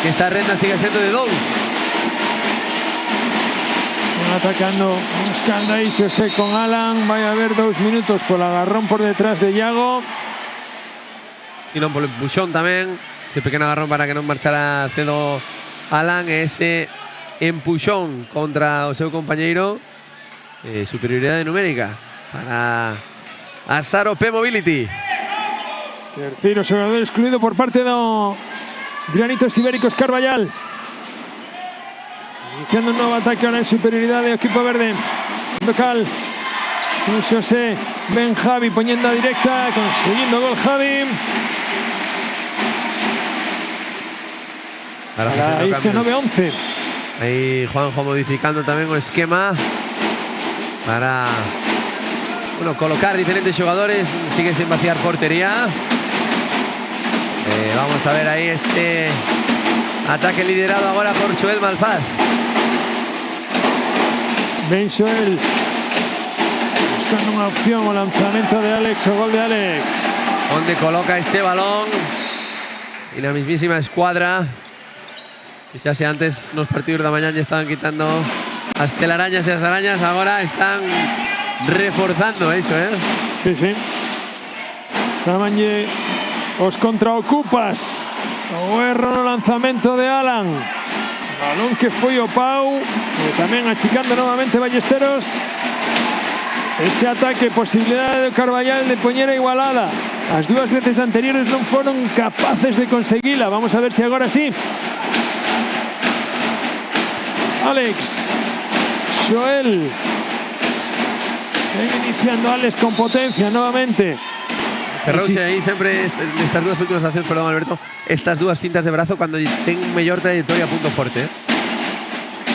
Speaker 4: que esa renda siga sendo de 2.
Speaker 5: Atacando, buscando aí Xosé con Alan. Vai a haber 2 minutos por agarrón por detrás de Yago.
Speaker 4: Si non, polo empuxón tamén. Ese pequeno agarrón para que non marchara cedo Alan. Ese empuxón contra o seu compañeiro. Superioridade numérica para Azar OP Mobility.
Speaker 5: Terceiro xogador excluído por parte do Granitos Ibéricos Carballal. Iniciando un novo ataque ahora en superioridade do equipo verde. Local. Con Xosé. Ben Javi poniendo a directa. Conseguindo gol Javi. Para irse 9-11.
Speaker 4: Aí Juanjo modificando tamén o esquema para colocar diferentes xogadores. Sigue sin vaciar portería. Vamos a ver ahí este ataque liderado ahora por Xoel Malfaz.
Speaker 5: Ben Xoel buscando unha opción, o lanzamento de Alex, o gol de Alex.
Speaker 4: Onde coloca ese balón e na mismísima escuadra que xa se antes nos partidos da mañá ya estaban quitando as telarañas e as arañas, agora están reforzando eso,
Speaker 5: Sí, sí. Chamanlle os contraocupas. O erro no lanzamento de Alan. Balón que foi o Pau. E tamén achicando novamente Ballesteros. Ese ataque, posibilidade do Carballal de poñer a igualada. As 2 veces anteriores non foron capaces de conseguila. Vamos a ver se agora sí. Alex. Xoel. Ven iniciando Alex con potencia novamente.
Speaker 4: Ferroche aí sempre estas 2 últimas accións, perdón Alberto, estas 2 fintas de brazo cando ten mellor trayectoria a punto forte.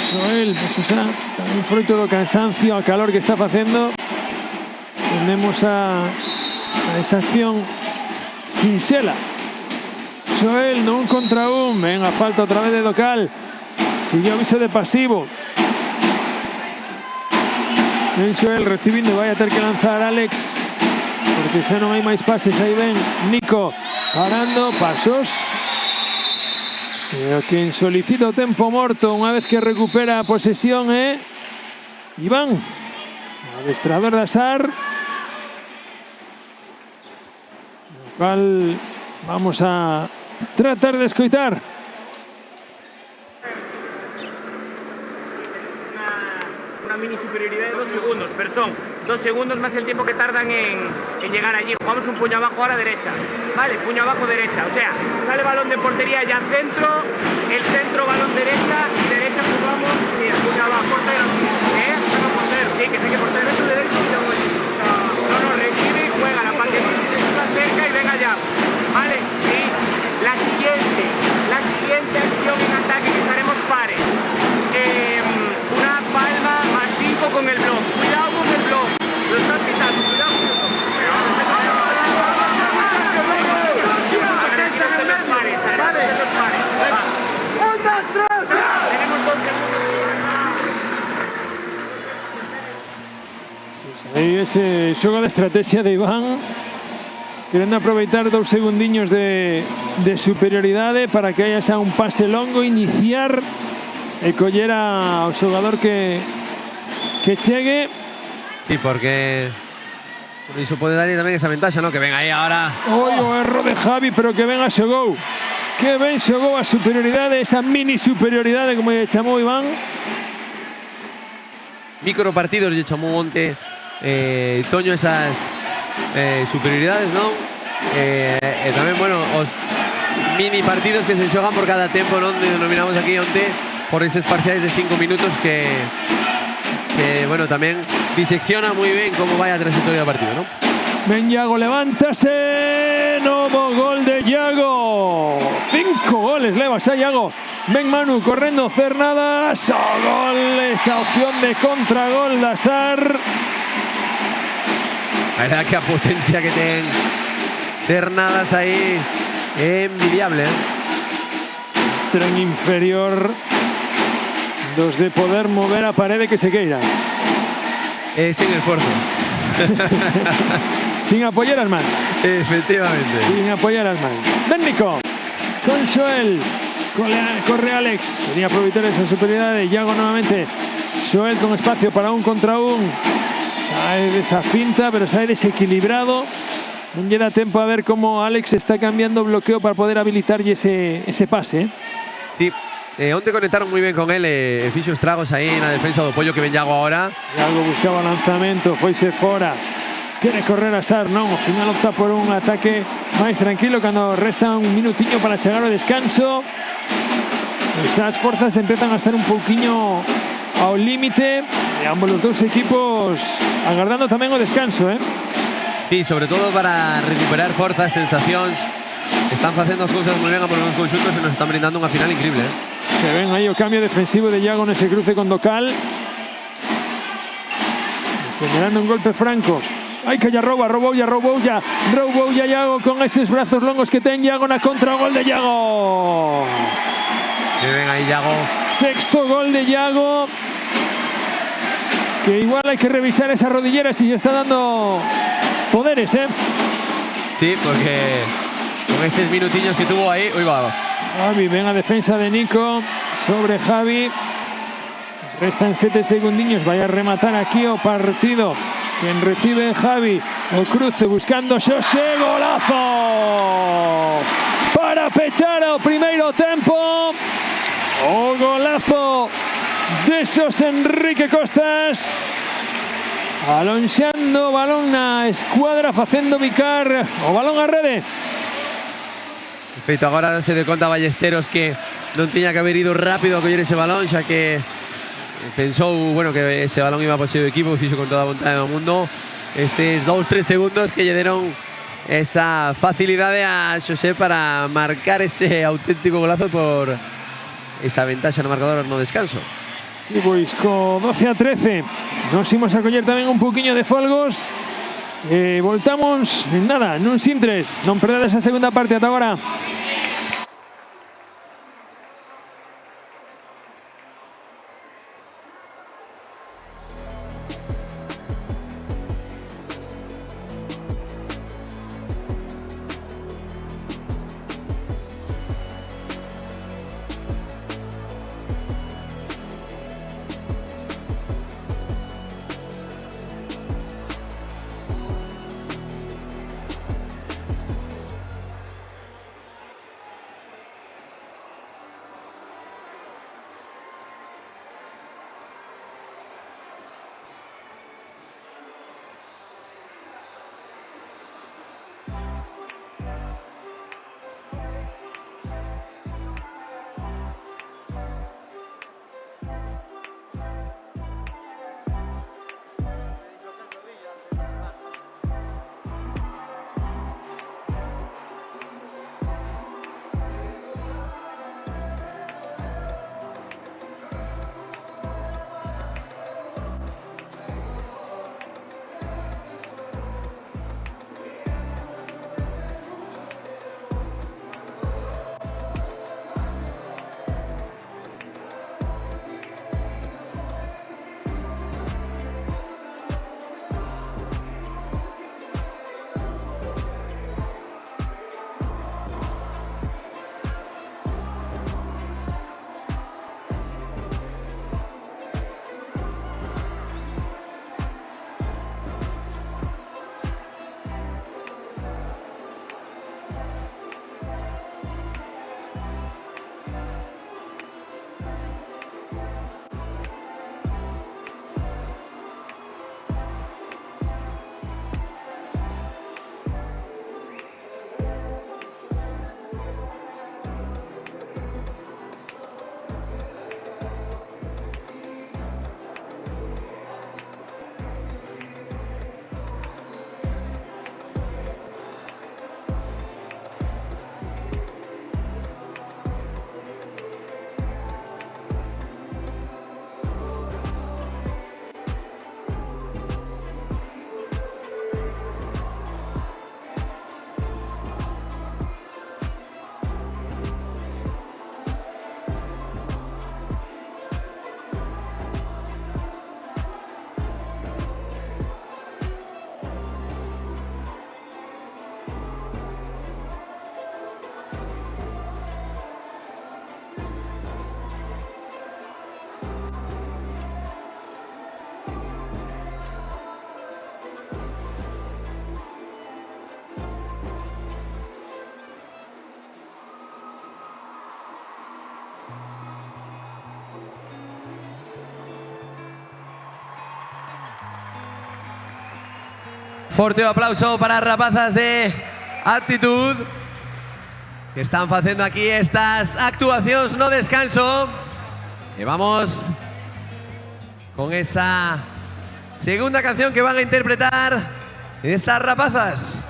Speaker 5: Xoel, pues, o sea, tamén fruto do cansancio, a calor que está facendo. Tenemos a esa acción sinxela. Xoel no 1 contra 1, ven a falta outra vez de Docal. Sigue o aviso de pasivo. Ben Xoel recibindo, vai a ter que lanzar Alex, porque xa non hai máis pases. Aí ven Nico parando, pasos. E o quen solicita o tempo morto unha vez que recupera a posesión é Iván, adestrador de Azar. O cual vamos a tratar de escoitar.
Speaker 3: Una mini superioridad de 2 segundos, pero son 2 segundos más el tiempo que tardan en llegar allí. Jugamos un puño abajo a la derecha, vale, puño abajo derecha, o sea, sale balón de portería ya centro, el centro balón derecha y derecha jugamos, sí, el puño abajo, portero, saca portero, sí, que sé que portero es derecho y yo voy, o sea, no, recibe y juega, la parte que está cerca y venga ya, vale, sí, la siguiente acción en ataque que estaremos pares, una palma más 5 con el blog. Cuidado con el blog. Lo estás quitando. Cuidado con el blog. Agradecidos de los pares. Agradecidos de los pares. Tenemos 2 segundos.
Speaker 5: Aí ese xogo de estrategia de Iván, querendo aproveitar 2 segundiños de superioridade para que haya xa un pase longo, iniciar e collera ao xogador que chegue.
Speaker 4: Sí, porque iso pode darlle tamén esa ventaxa, ¿no? Que ven aí ahora.
Speaker 5: Oi, o erro de Javi, pero que ben a xogou. Que ben xogou a superioridade, esa mini superioridade, como lle chamou Iván.
Speaker 4: Micro partidos lle chamou onte Toño esas superioridades, non? E tamén, bueno, os mini partidos que se xogan por cada tempo, non? Denominamos aquí onte por eses parciais de 5 minutos que bueno, tamén disecciona moi ben como vai a trayectoria do partido, non?
Speaker 5: Ben Iago, levántase, novo gol de Iago. 5 goles leva xa Iago. Ben Manu correndo Cernadas, o gol, esa opción de contragol da Sar.
Speaker 4: A verdad que a potencia que ten Cernadas aí é envidiable,
Speaker 5: Tren inferior dos de poder mover a parede que se queira.
Speaker 4: Sin esforzo.
Speaker 5: Sin apoyar as mans.
Speaker 4: Efectivamente.
Speaker 5: Sin apoyar as mans. Ben Nico, con Xoel, corre Alex, quería aproveitar esa superioridade. Iago nuevamente, Xoel con espacio para un contra un. Sae desa finta, pero sae desequilibrado. Non lle dá tempo a ver como Alex está cambiando bloqueo para poder habilitarlle ese pase.
Speaker 4: Sí, onte conectaron moi ben con él, fixo estragos aí na defensa do Pollo que ven Iago ahora.
Speaker 5: Iago buscaba o lanzamento, foise fora. Quere correr a Sar, non, ao final opta por un ataque máis tranquilo cando resta un minutiño para chegar ao descanso. Esas forzas empezan a estar un pouquiño ao límite e ambos os dous equipos agardando tamén o descanso,
Speaker 4: Sí, sobre todo para recuperar forzas, sensacións. Están facendo as cousas moi ben ambos os conxuntos e nos están brindando unha final increíble,
Speaker 5: Que ven aí o cambio defensivo de Iago nese cruce con Docal. Señalando un golpe franco. Ai que ya roubou Iago con eses brazos longos que ten Iago na contra, o gol de Iago.
Speaker 4: Que ven aí Iago.
Speaker 5: Sexto gol de Iago. Que igual hai que revisar esa rodillera si está dando poderes,
Speaker 4: Sí, porque con esos minutiños que tuvo ahí, uy, va.
Speaker 5: Javi, ven a defensa de Nico sobre Javi. Restan 7 segundiños, vai a rematar aquí o partido. Quien recibe Javi, o cruce buscando Xosé, golazo para pechar o primeiro tempo. O golazo de Xosé Enrique Costas, alonxando balón na escuadra, facendo bicar o balón a rede.
Speaker 4: Perfecto, agora se de conta Ballesteros que non tiña que haber ido rápido a coller ese balón, xa que pensou, bueno, que ese balón iba para o seu equipo e fixo con toda a vontade do mundo. Eses 2-3 segundos que lle deron esa facilidade a Xosé para marcar ese auténtico golazo por esa ventaxa no marcador no descanso.
Speaker 5: Sí, pois co 12-13 nos imos a coller tamén un pouquiño de folgos. Voltamos en nada, nun sintres. Non perdedes a segunda parte, ata agora.
Speaker 4: Forte aplauso para rapazas de actitud que están haciendo aquí estas actuaciones no descanso. Y vamos con esa segunda canción que van a interpretar estas rapazas.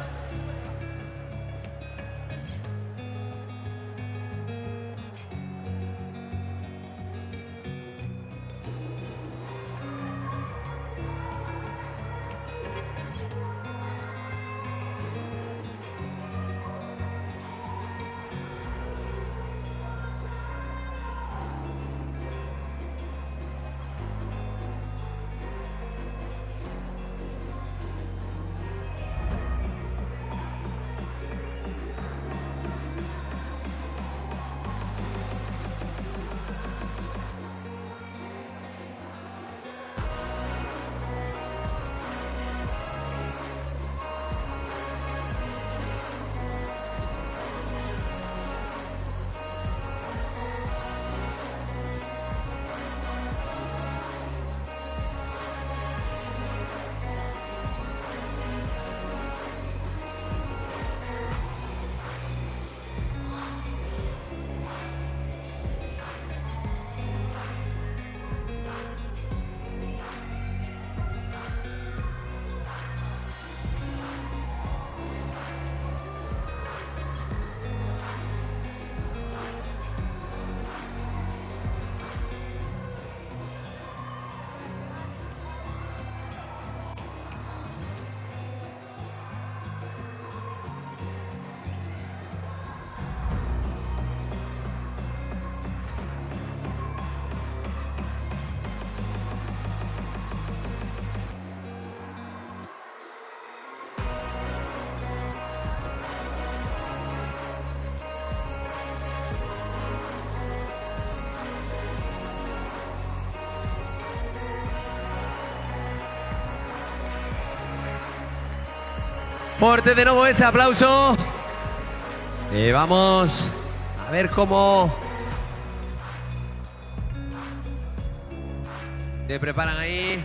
Speaker 4: Fuerte de nuevo ese aplauso. Y vamos a ver cómo se preparan ahí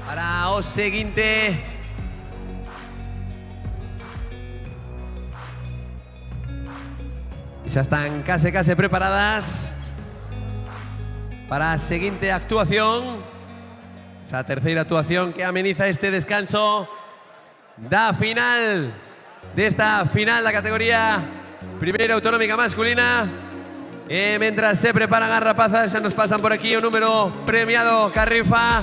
Speaker 4: para o seguinte. Y ya están casi preparadas para la siguiente actuación. Esa tercera actuación que ameniza este descanso da final de esta final la categoría Primeira Autonómica masculina. Mientras se preparan as rapazas, ya nos pasan por aquí un número premiado Carrifa,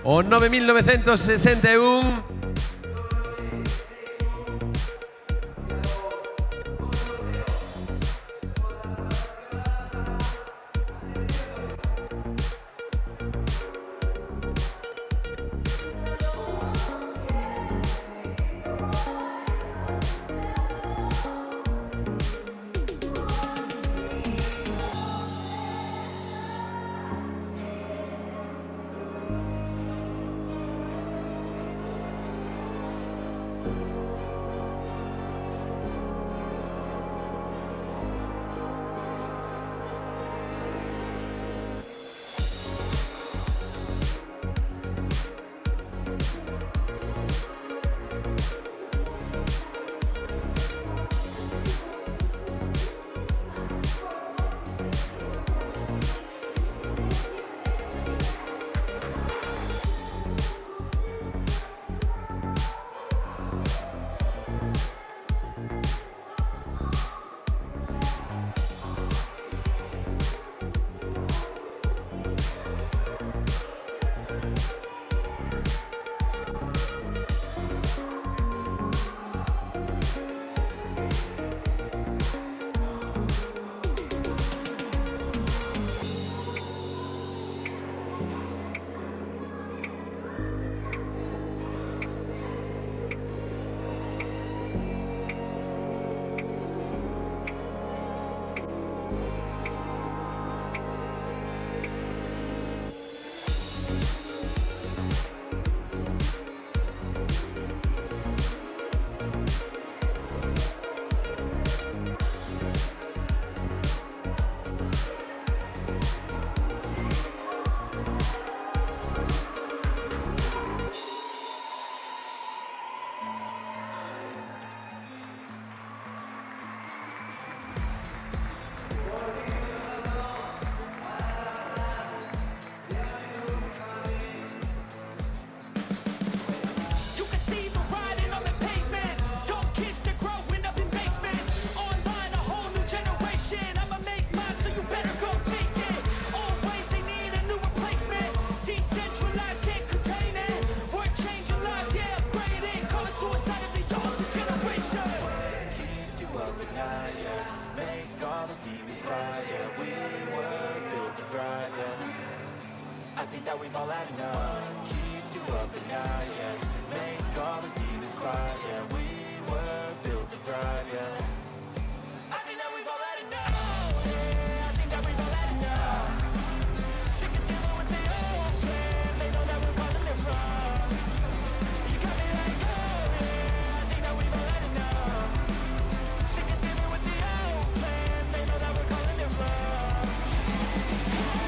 Speaker 4: o 9.961.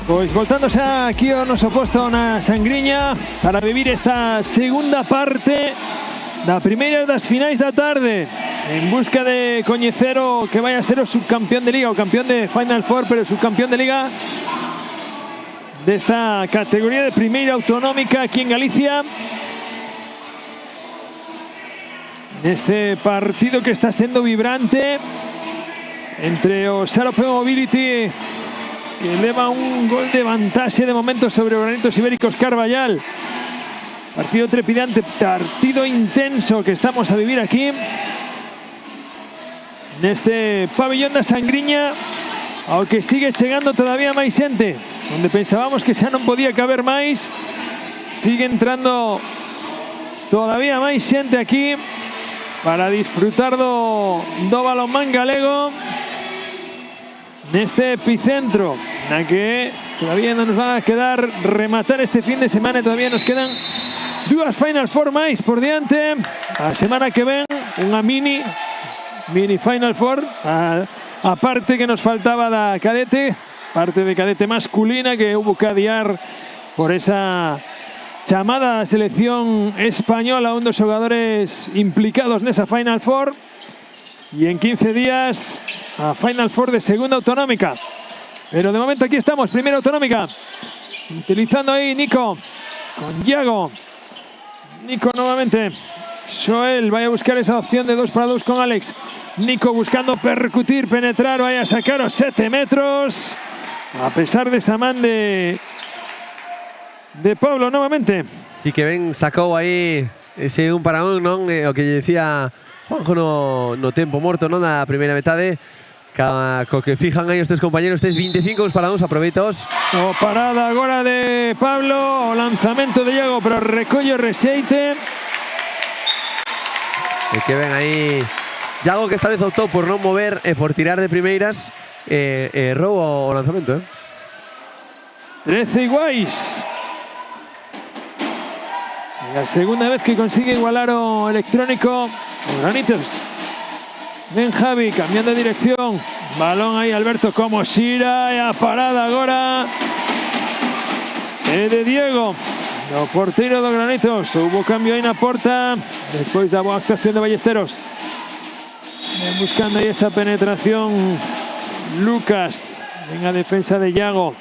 Speaker 5: Pois voltándose aquí ao noso posto na Sangriña para vivir esta segunda parte da primeira das finais da tarde en busca de coñecer o que vai a ser o subcampeón de Liga, o campeón de Final Four, pero o subcampeón de Liga desta categoría de primeira autonómica aquí en Galicia. Neste partido que está sendo vibrante entre o Saropé Mobility, que eleva un gol de vantaxe de momento sobre o Granitos Ibéricos Carballal. Partido trepidante, partido intenso que estamos a vivir aquí neste pabillón da Sangriña, ao que sigue chegando todavía máis xente. Onde pensábamos que xa non podía caber máis, sigue entrando todavía máis xente aquí para disfrutar do balonmán galego neste epicentro, na que todavía non nos van a quedar rematar este fin de semana. Todavía nos quedan dúas Final Four máis por diante. A semana que ven unha mini Final Four, a parte que nos faltaba da cadete, parte de cadete masculina, que hubo que adiar por esa chamada selección española, un dos xogadores implicados nesa Final Four. Y en 15 días a Final Four de segunda autonómica. Pero de momento aquí estamos, primera autonómica. Utilizando ahí Nico con Yago. Nico nuevamente. Joel vaya a buscar esa opción de 2 para 2 con Alex. Nico buscando percutir, penetrar, vaya a sacar los 7 metros. A pesar de esa man de Pablo nuevamente.
Speaker 4: Sí que Ben sacou aí ese un para un, non? O que decía Juanjo no tempo morto, non? Na primeira metade. Co que fijan aí os tres compañeros, estes 25 para 2, aproveitos.
Speaker 5: O parada agora de Pablo, o lanzamento de Iago, pero recolle o rexeite.
Speaker 4: E que ven aí Iago, que esta vez optou por non mover e por tirar de primeiras, errou o lanzamento,
Speaker 5: 13 iguais. La segunda vez que consigue igualar o electrónico o Granitos. Ven Javi cambiando de dirección. Balón aí Alberto como xira e a parada agora é de Diego, o porteiro do Granitos. Hubo cambio aí na porta despois da boa actuación de Ballesteros. Buscando aí esa penetración Lucas. Ven a defensa de Iago.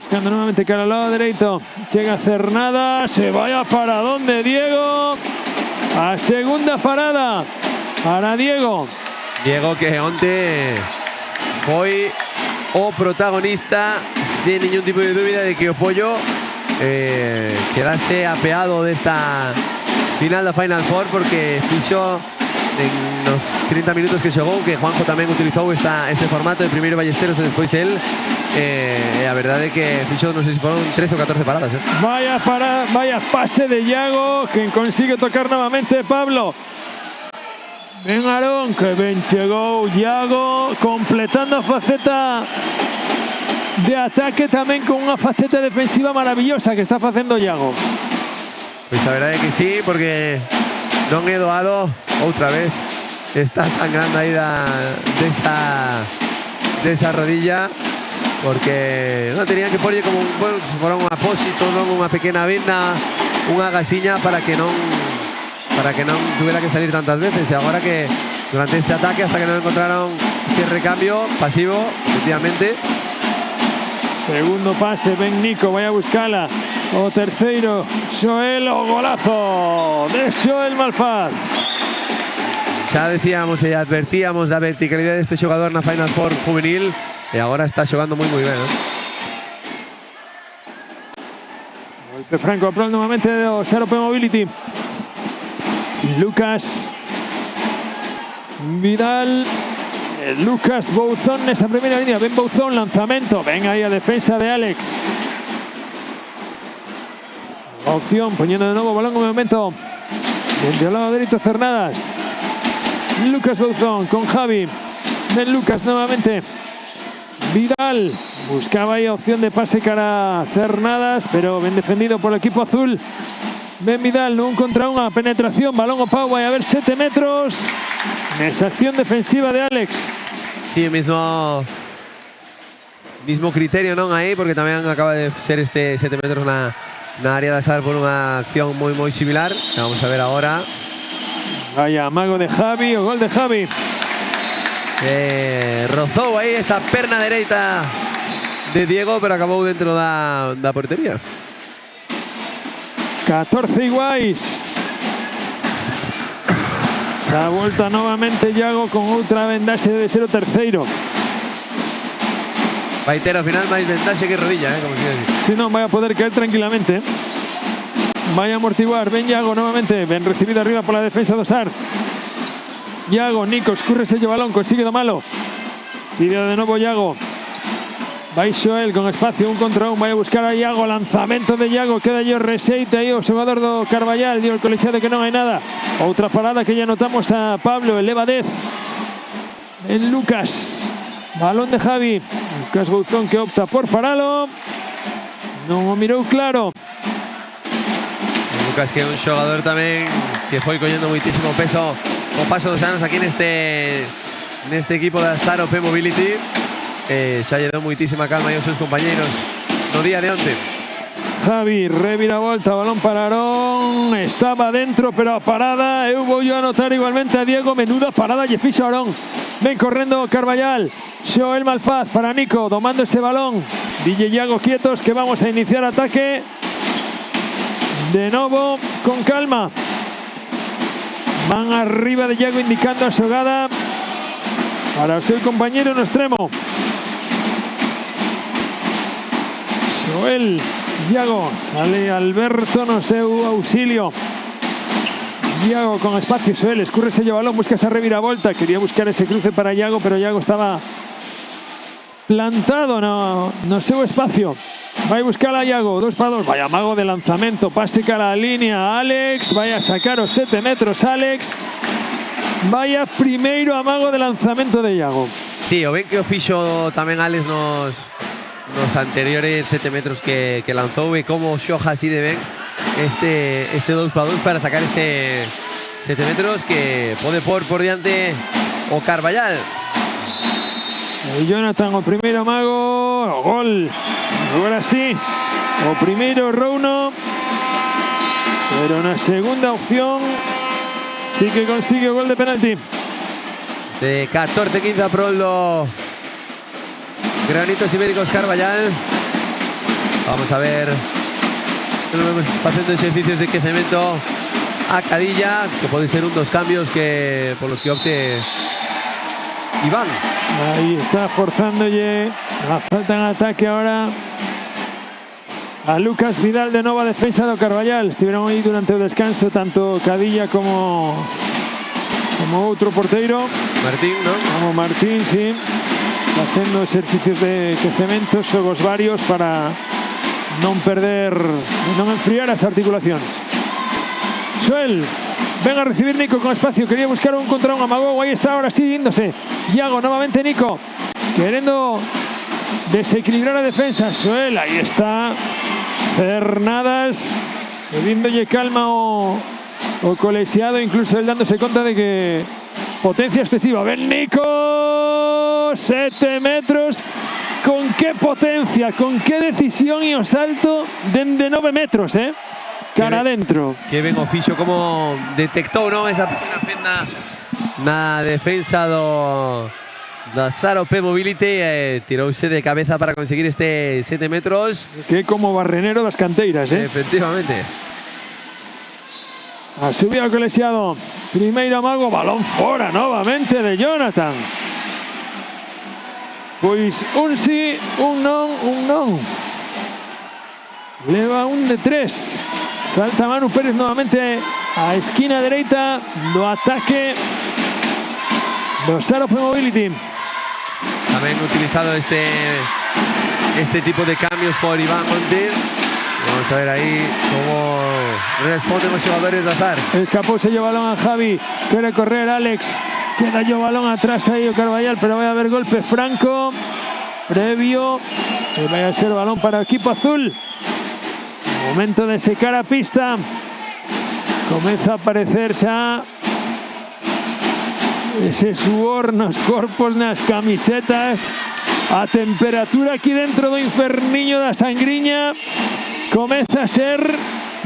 Speaker 5: Buscando nuevamente cara al lado derecho. Llega Cernada. Se vaya para donde Diego. A segunda parada para Diego.
Speaker 4: Diego que onte foi o protagonista sin ningún tipo de dúbida de que o Pollo quedase apeado desta final da Final Four, porque fixo en los 30 minutos que xogou, que Juanjo tamén utilizou este formato de primeiro Ballesteros e despois el, a verdade é que fixo, non sei se foron 13 ou 14 paradas.
Speaker 5: Vaya pase de Iago, que consigue tocar novamente Pablo. Ben Arón, que ben chegou Iago, completando a faceta de ataque tamén con unha faceta defensiva maravillosa que está facendo Iago.
Speaker 4: Pois a verdade é que sí, porque non é doado outra vez. Está sangrando aí desa rodilla, porque non tenían que porlle como se fora un apósito, non unha pequena venda, unha gasiña para que non tuviera que salir tantas veces. E agora que durante este ataque, hasta que non encontraron ese recambio pasivo, efectivamente.
Speaker 5: Segundo pase, Ben Nico, vai a buscala. O terceiro, Joel, o golazo de Joel Malfaz.
Speaker 4: Xa decíamos e advertíamos da verticalidade deste xogador na Final Four juvenil, e agora está xogando moi ben,
Speaker 5: Golpe franco a prol nuevamente do Saropé Mobility. Lucas Vidal, Lucas Bouzón nesa primeira línea. Ben Bouzón, lanzamento, ven aí a defensa de Alex. Opción, poniendo de nuevo balón en momento desde el lado derecho Cernadas. Lucas Bouzón con Javi. Ven Lucas nuevamente. Vidal buscaba ahí opción de pase cara a Cernadas, pero bien defendido por el equipo azul. Ben Vidal, un contra una, penetración, balón o Pau, vai a ver 7 metros. Esa acción defensiva de Alex.
Speaker 4: Sí, mismo mismo criterio non aí, porque tamén acaba de ser este 7 metros na área de azar por unha acción moi similar. Vamos a ver agora.
Speaker 5: Vaya amago de Javi, o gol de Javi.
Speaker 4: Rozou aí esa perna dereita de Diego, pero acabou dentro da portería.
Speaker 5: 14 iguais. Se ha vuelto novamente Iago con outra vendaxe de ser o terceiro.
Speaker 4: Vai ter ao final máis vendaxe que rodilla, como se dice.
Speaker 5: Si non, vai a poder caer tranquilamente. Vai a amortiguar. Ben Iago novamente. Ben recibido arriba pola defensa do Sar. Iago, Nico, escúrrese o balón, consigue do malo. Pide de novo Iago. Vai Xoel con espacio, 1 contra 1. Vai a buscar a Iago, lanzamento de Iago. Queda yo reseite aí o xogador do Carballal. Dio el colexiado que non hai nada. Outra parada que ya notamos a Pablo. Eleva 10 en Lucas. Balón de Javi. Lucas Bouzón que opta por paralo. Non o mirou claro.
Speaker 4: Lucas, que é un xogador tamén que foi collendo moitísimo peso o paso dos anos aquí neste equipo da Sar OP Mobility. Xa lle deu moitísima calma aí aos seus compañeiros no día de onte.
Speaker 5: Javi, reviravolta, balón para Arón. Estaba dentro, pero a parada. Eu vou a anotar igualmente a Diego. Menuda parada lle fixo Arón. Ven correndo Carballal. Xoel Malfaz para Nico, domando ese balón. DJ Iago quietos, que vamos a iniciar ataque. De novo, con calma. Van arriba de Iago indicando a xogada para o seu compañeiro no extremo. Xoel, Iago, sale Alberto no seu auxilio. Iago con espacio, Xoel, escúrrese o balón, busca esa reviravolta. Quería buscar ese cruce para Iago, pero Iago estaba plantado no seu espacio. Vai buscar a Iago, 2 para 2. Vaya mago de lanzamento, pase cara a línea. Alex, vaya a sacar os 7 metros, Alex. Vaya primeiro amago de lanzamento de Iago.
Speaker 4: Sí, o ben que o fixo tamén Alex nos anteriores 7 metros que lanzou, e como xoja así de ben este 2 para 2 para sacar ese 7 metros que pode por diante o Carballal.
Speaker 5: E Jonathan, o primeiro amago, o gol. Agora sí, o primeiro Rouno, pero na segunda opción sí que consigue o gol de penalti.
Speaker 4: De 14-15 a prol do Granitos Ibéricos Carballal. Vamos a ver, lo vemos facendo exercicios de quecemento a Cadilla, que pode ser un dos cambios por los que opte Iván.
Speaker 5: Ahí está forzándolle la falta en ataque ahora a Lucas Vidal, de nova defensa do Carballal. Estiveron aí durante o descanso tanto Cadilla como outro porteiro.
Speaker 4: Martín, ¿no?
Speaker 5: Como Martín, sí. Facendo exercicios de quecemento, xogos varios para non enfriar as articulacións. Xoel, ven a recibir Nico con espacio, quería buscar un contra un, amagou, ahí está, ahora sí, índose. Iago, novamente Nico, queriendo desequilibrar a defensa. Xoel, ahí está. Cernadas, pedíndolle calma o colexiado, incluso él dándose cuenta de que potencia excesiva. Ven Nico, 7 metros. Con qué potencia, con qué decisión y o salto de 9 metros, cara adentro.
Speaker 4: Que ben o fixo, como detectou, non, esa pequena fenda na defensa da Sar OP Mobility, tirouse de cabeza para conseguir este 7 metros.
Speaker 5: Que como barrenero das canteiras,
Speaker 4: Efectivamente.
Speaker 5: Ha subido o colexiado. Primeiro amago, balón fora novamente de Jonathan. Pois un sí, un non. Leva un de 3. Salta Manu Pérez novamente a esquina dereita do ataque do Sar OP Mobility.
Speaker 4: Tamén utilizado este tipo de cambios por Iván Montiel. Vamos a ver aí como responden os xogadores da Sar.
Speaker 5: Escapouse o balón a Javi, quere correr Alex. Queda yo balón atrás ahí o Carballal, pero vai a haber golpe franco previo, que vai a ser balón para o equipo azul. Momento de secar a pista. Comeza a aparecer xa ese suor nos corpos, nas camisetas. A temperatura aquí dentro do Inferniño da Sangriña comeza a ser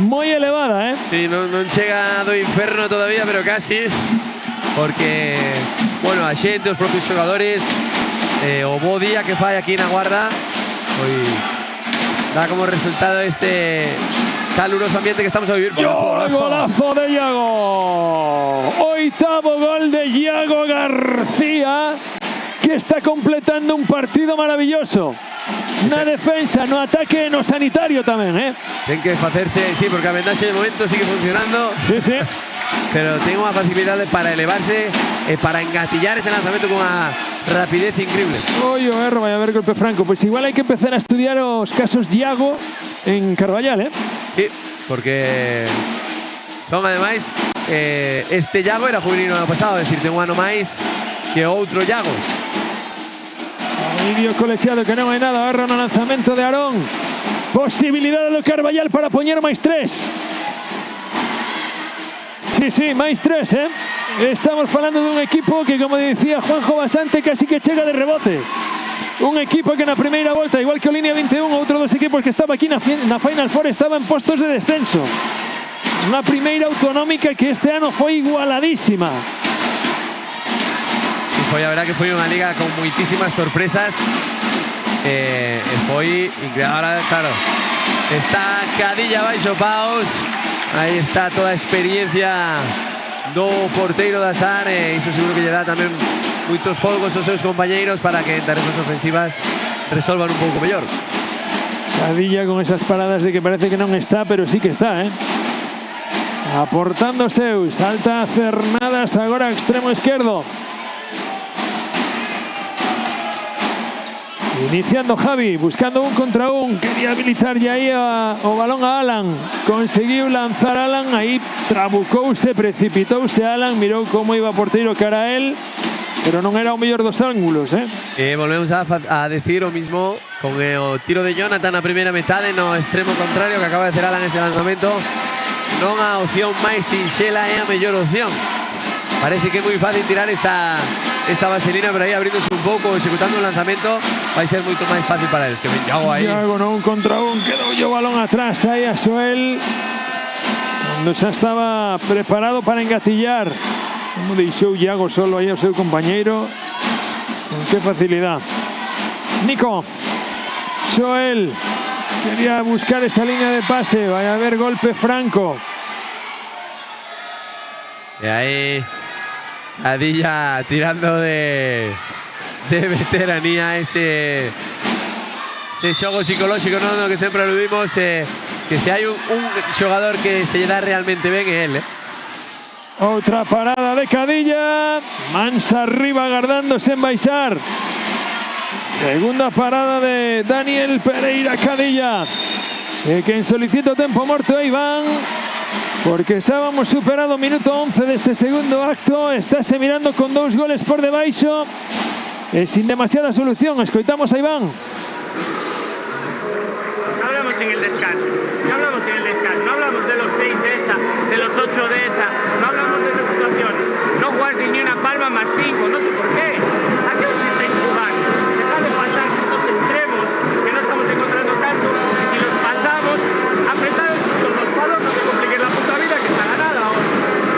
Speaker 5: moi elevada,
Speaker 4: Sí, non chega do inferno todavía, pero casi. Porque, bueno, a xente, os propios xogadores, o bo día que fai aquí na Guarda, pois dá como resultado este caluroso ambiente que estamos a vivir.
Speaker 5: Golazo de Iago. Oitavo gol de Iago García, que está completando un partido maravilloso. Na defensa, no ataque, no sanitario tamén,
Speaker 4: Ten que facerse, sí, porque a vendaxe de momento sigue funcionando.
Speaker 5: Sí.
Speaker 4: Pero ten unha facilidade para elevarse e para engatillar ese lanzamento con unha rapidez increíble.
Speaker 5: Oye, vai a ver golpe franco. Pois igual hai que empezar a estudiar os casos Iago en Carballal,
Speaker 4: Sí, porque son ademais este Iago era juvenil no ano pasado, é dicir, ten un ano máis que outro Iago.
Speaker 5: Vídeo colexiado que non hai nada, agarra no lanzamento de Aarón. Posibilidade do Carballal para poñer máis 3. Sí, máis 3, Estamos falando dun equipo que, como dicía Juanjo Basante, casi que chega de rebote. Un equipo que na primeira volta, igual que o Línea 21, outro dos equipos que estaba aquí na Final Four, estaba en postos de descenso. Unha primeira autonómica que este ano foi igualadísima.
Speaker 4: Foi a verdad que foi unha liga con moitísimas sorpresas. Foi increíble. Ahora, claro, está Cadilla baixo paus. Aí está toda a experiencia do porteiro da SAR, e iso seguro que lle dá tamén moitos folgos aos seus compañeiros para que en tarefas ofensivas resolvan un pouco mellor.
Speaker 5: Cadilla con esas paradas de que parece que non está, pero sí que está, aportando seus. Salta Cernadas agora extremo esquerdo. Iniciando Javi, buscando un contra un. Quería habilitar ya aí o balón a Alan. Conseguiu lanzar Alan, aí trabucouse, precipitouse Alan, mirou como iba porteiro cara a él, pero non era o mellor dos ángulos,
Speaker 4: Volvemos a decir o mismo con o tiro de Jonathan na primeira metade no extremo contrario que acaba de hacer Alan ese lanzamento. Non a opción máis sinxela é a mellor opción. Parece que é moi fácil tirar esa vaselina, pero aí abriéndose un pouco, executando un lanzamento, vai ser moito máis fácil para eles. Que ven Iago aí.
Speaker 5: Iago non contra un, quedou o balón atrás aí a Soel, cando xa estaba preparado para engatillar. Como deixou Iago solo aí ao seu compañeiro, con que facilidade. Nico, Soel quería buscar esa línea de pase, vai a haber golpe franco.
Speaker 4: E aí Cadilla tirando de veteranía ese xogo psicolóxico, no que sempre aludimos, que se hai un xogador que se lle dá realmente ben é el.
Speaker 5: Outra parada de Cadilla, mansa arriba agardándose en baixar. Segunda parada de Daniel Pereira Cadilla, que solicita tempo morto a Iván, porque xa vamos superado o minuto 11 deste segundo acto. Estáse mirando con 2 goles por debaixo e sin demasiada solución. Escoitamos a Iván.
Speaker 3: No hablamos en el descanso, no hablamos de los 6 de esa, de los 8 de esa, no hablamos de esas situaciones. No jugaste ni una palma más 5, no sé por qué. ¿A qué os estáis jugando? Dejad de pasar estos extremos que no estamos encontrando tanto, y si los pasamos, apretad los palos, no te compliques la puta vida, que está ganada ahora.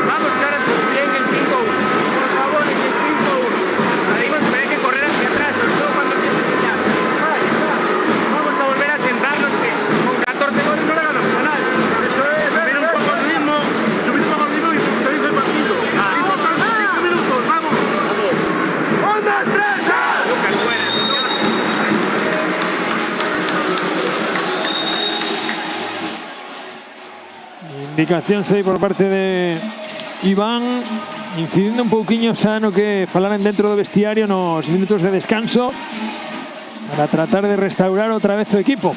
Speaker 3: Vamos, caras, bien en 5-1. Por favor, en el 5-1. Sabemos que hay que correr hacia atrás, sobre todo cuando empiece a pillar. Vamos a volver a sentarnos, que con 14 goles no le ganamos a nadie. Eso es, subir un poco el ritmo y tenéis el partido. Importante, 5 minutos, vamos. 1, 2, 3, Lucas, buena.
Speaker 5: Indicación 6 por parte de Iván, incidindo un pouquiño xa no que falaran dentro do vestiario nos minutos de descanso para tratar de restaurar outra vez o equipo.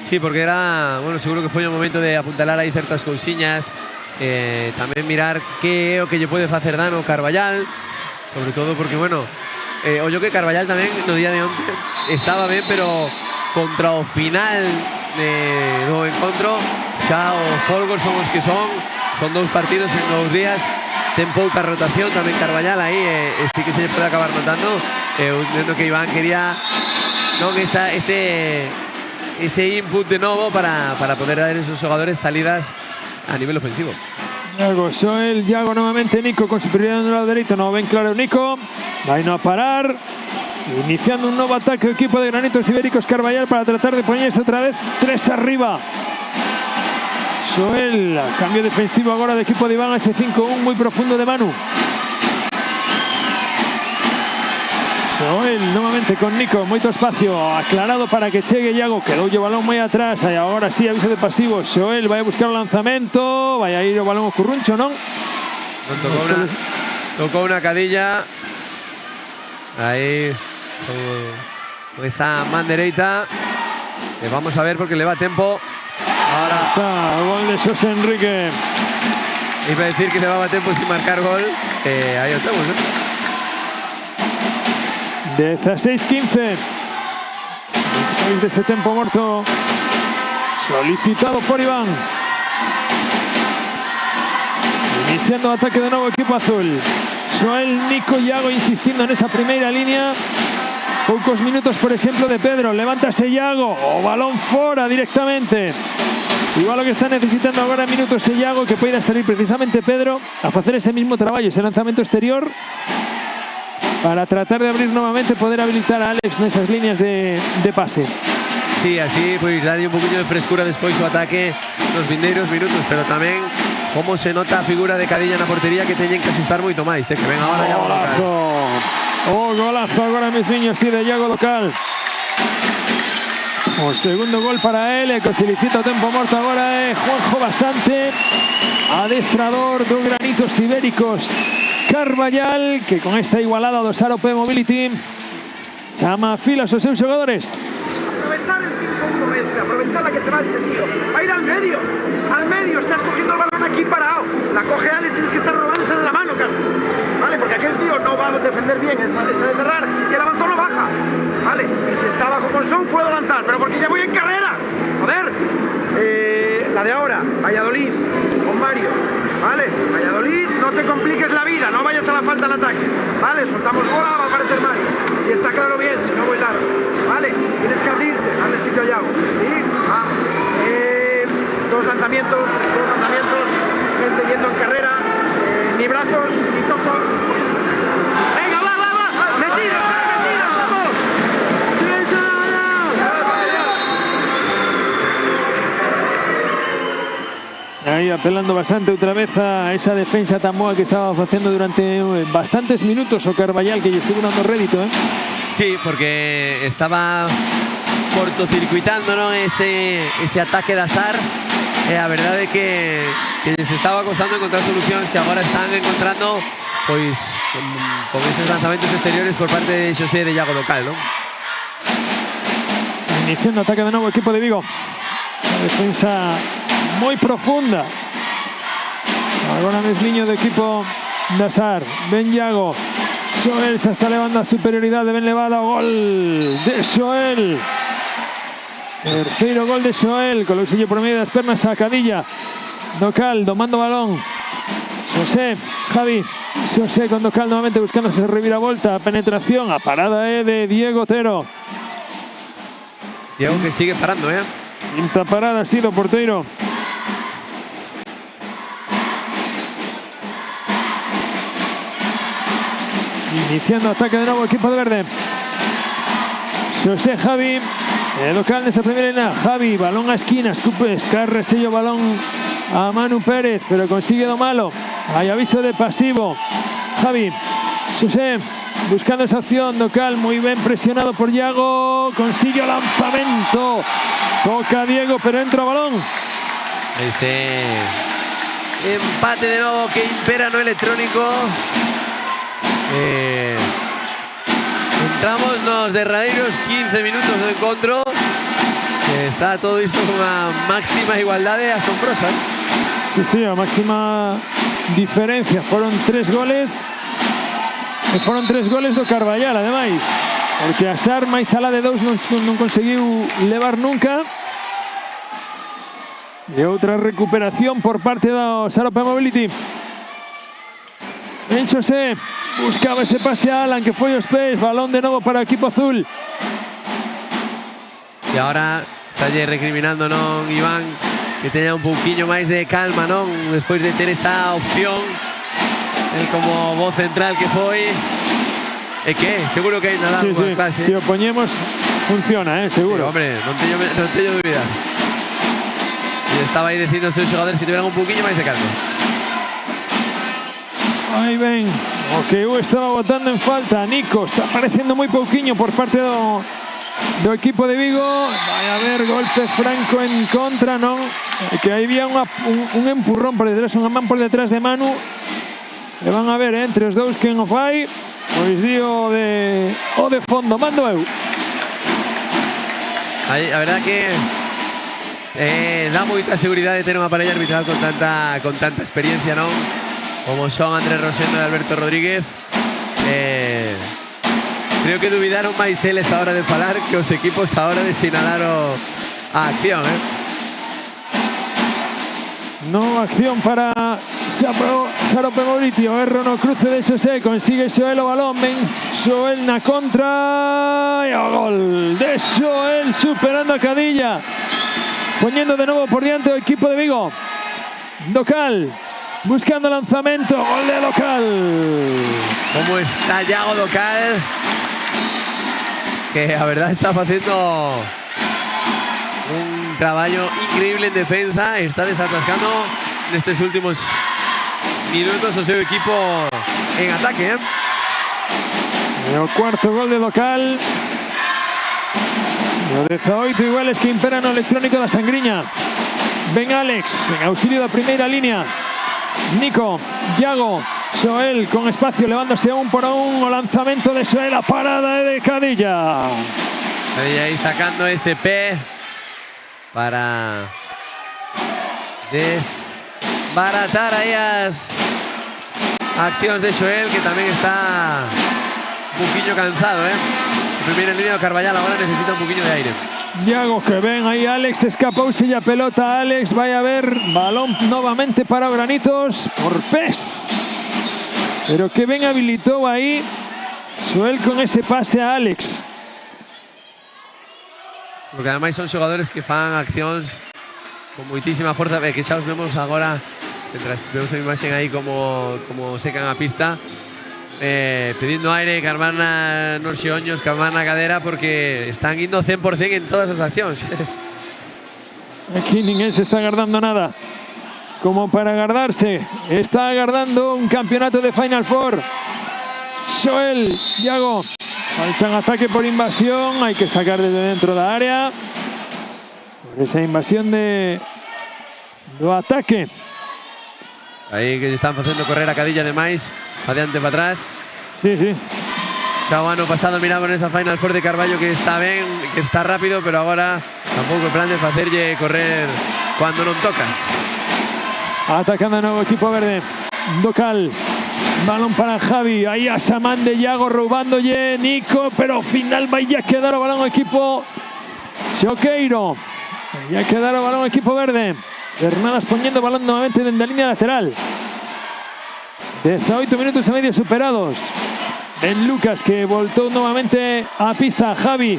Speaker 4: Sí, porque era, bueno, seguro que foi o momento de apuntalar aí certas cousiñas, tamén mirar que é o que lle pode facer dano Carballal, sobre todo porque, bueno, ollo que Carballal tamén no día de onte estaba ben, pero contra o final do encontro xa os folgos son os que son 2 partidos en 2 días, ten pouca rotación tamén Carballal aí, sí que se lle pode acabar notando. Entendo que Iván quería non ese input de novo para poder dar a esos jugadores salidas a nivel ofensivo.
Speaker 5: Yago, Xoel, Yago nuevamente, Nico con superioridad en el lado derecho, no ven claro Nico, va a no parar, iniciando un nuevo ataque el equipo de Granitos Ibéricos Carballal para tratar de ponerse otra vez 3 arriba. Xoel, cambio defensivo ahora de equipo de Iván, ese 5-1 muy profundo de Manu. Xoel nuevamente con Nico, moito espacio, aclarado para que chegue Yago, quedou o balón moi atrás, e agora sí, aviso de pasivo. Xoel vai a buscar o lanzamento, vai a ir o balón ao curruncho, non?
Speaker 4: Tocou una cadilla, aí, con esa man dereita, vamos a ver porque le va tempo. Ahora
Speaker 5: está o gol de Xosé Enrique.
Speaker 4: Iba a decir que le daba tiempo sin marcar gol, ahí lo tenemos, ¿no?
Speaker 5: 16-15. Después de ese tiempo muerto solicitado por Iván. Iniciando ataque de nuevo equipo azul. Xoel, Nico, Yago insistiendo en esa primera línea. Pocos minutos, por ejemplo, de Pedro. Levántase Yago. O balón fuera directamente. Igual lo que está necesitando ahora en minutos es Yago, que pueda salir precisamente Pedro a hacer ese mismo trabajo, ese lanzamiento exterior, para tratar de abrir nuevamente, poder habilitar a Alex en esas líneas de pase.
Speaker 4: Sí, así pues darle un poquito de frescura después su ataque los vindeiros minutos, pero también cómo se nota a figura de Cadilla en la portería, que tienen que asustar mucho más, que ven ahora Yago local.
Speaker 5: Oh, golazo ahora mis niños, sí, de Yago local. O segundo gol para él, que se licita o tempo morto agora Juanjo Basante, adestrador de Granitos Ibéricos Carballal, que con esta igualada do Saro P Mobility chama a filas os seus xogadores.
Speaker 2: Aprovechar el 5-1 este, aprovechar la que se va este tío. Va a ir al medio, estás cogiendo el balón aquí parado. La coge Alex, tienes que estar robándose de la mano casi. Vale, porque aquel tío no va a defender bien esa de cerrar y el avanzón lo baja. Vale, y si está bajo con Son puedo lanzar, pero porque ya voy en carrera. Joder. La de ahora, Valladolid, con Mario. Vale, Valladolid, no te compliques la vida, no vayas a la falta al ataque. Vale, soltamos bola, va a aparecer Mario. Si está claro bien, si no voy largo. Vale, tienes que abrirte, dale sitio a Yago. ¿Sí? Vamos. Dos lanzamientos, gente yendo en carrera, ni brazos, ni toco. Venga, va, metidos, vamos.
Speaker 5: Ahí apelando bastante otra vez a esa defensa tan boa que estaba haciendo durante bastantes minutos o Carballal, que lle estuvo dando rédito,
Speaker 4: Sí, porque estaba cortocircuitando, ¿no? ese ataque de Azar. La verdad es que les estaba costando encontrar soluciones que ahora están encontrando pues con esos lanzamientos exteriores por parte de Xosé de Yago local, ¿no?
Speaker 5: Iniciando ataque de nuevo equipo de Vigo. Una defensa muy profunda. Ahora es niño de equipo de Azar. Ben Yago. Xoel se está levando a superioridad de Ben Levada. Gol de Xoel. Terceiro gol de Xoel. Con el sello por medio de las pernas a Cadilla. Docal domando balón. Xosé, Javi. Xosé con Docal nuevamente buscando esa reviravolta. Penetración. A parada de Diego Otero.
Speaker 4: Diego que sigue parando,
Speaker 5: Quinta parada ha sido portero. Iniciando ataque de nuevo equipo de verde. Xosé, Javi. Docal en esa primera línea. Javi, balón a esquina. Escarre sello balón a Manu Pérez, pero consigue domalo. Hay aviso de pasivo. Javi. Xosé buscando esa opción. Docal muy bien presionado por Yago. Consigue el lanzamiento. Toca Diego, pero entra balón.
Speaker 4: Ese empate de nuevo que impera no electrónico. Entramos nos derradeiros 15 minutos de encuentro. Está todo esto con una máxima igualdad asombrosa.
Speaker 5: Sí, a máxima diferencia. Fueron 3 goles. Fueron 3 goles do Carballal, ademais. Porque Azar máis alá de 2 non conseguiu levar nunca. E outra recuperación por parte do Saro P Mobility. Ben José buscaba ese pase a Alan, que foi aos pés. Balón de novo para o equipo azul.
Speaker 4: E agora estalle recriminando, non, Iván, que teña un pouquiño máis de calma, non, despois de ter esa opción. El como voz central que foi. E que seguro que ainda dá unha clase.
Speaker 5: Se o poñemos funciona, seguro.
Speaker 4: Sí, hombre, non teño dúbida. E estaba aí dicindo aos seus xogadores que tiveran un pouquiño máis de calma.
Speaker 5: Aí ven o que eu estaba botando en falta. Nico está aparecendo moi pouquiño por parte do equipo de Vigo. Vai haber golpe franco en contra, non? Que aí había un empurrón por detrás, unha man por detrás de Manu. E van a ver entre os dous quen o fai. Pois di o de fondo, mando eu.
Speaker 4: Aí, a verdad que dá moita seguridade ter unha parella arbitral con tanta experiencia, non? Como son Andrés Rosendo e Alberto Rodríguez. Creo que dubidaron máis eles a hora de falar que os equipos a hora de sinalar a acción,
Speaker 5: No acción para Sarope Mauricio. Erro no cruce de Xosé. Consigue Xoel o balón. Ven Xoel na contra. E o gol de Xoel superando a Cadilla. Poniendo de novo por diante o equipo de Vigo. Docal. Buscando lanzamento. Gol de Docal.
Speaker 4: Como está Yago Docal. Que a verdad está facendo un traballo increíble en defensa. Está desatascando nestes últimos minutos o seu equipo en ataque.
Speaker 5: E o cuarto gol de Docal. E o 18 iguales que imperan no electrónico da Sangriña. Ben Alex en auxilio da primeira línea. Nico, Yago, Xoel con espacio, levándose 1 por 1. O lanzamento de Xoel, a parada de Cadilla.
Speaker 4: Cadilla aí sacando ese pé para desbaratar aí as accións de Xoel, que tamén está un poquinho cansado, Se primeira línea do Carballal agora necesita un poquinho de aire.
Speaker 5: Yago que ven aí, Alex escapouse a pelota. Alex, vai a ver balón novamente para o Granitos por pés. Pero que ben habilitou aí Xoel con ese pase a Alex.
Speaker 4: Porque ademais son xogadores que fan accións con moitísima forza, que xa os vemos agora, mentras vemos a imaxen aí como secan a pista, pedindo aire, calmar nos xeoños, calmar na cadera, porque están indo 100% en todas as accións.
Speaker 5: Aquí ninguén se está agardando nada como para agardarse. Está agardando un campeonato de Final Four. Xoel, Yago, faltan ataque por invasión. Hay que sacar desde dentro da área por esa invasión do ataque.
Speaker 4: Aí que están facendo correr a Cadilla demais, adiante para atrás.
Speaker 5: Sí.
Speaker 4: Xa o ano pasado miramos nesa Final Four de Carballo que está ben, que está rápido, pero agora tampouco o plan de facerlle correr cando non toca.
Speaker 5: Atacando de nuevo equipo verde. Docal. Balón para Javi. Aí a Samán de Yago roubándolle Nico, pero ao final vai a quedar o balón o equipo Xoqueiro. Vai a quedar o balón o equipo verde. Hernadas poniendo balón nuevamente en la línea lateral. 18 minutos y medio superados. Ben Lucas que voltó nuevamente a pista. Javi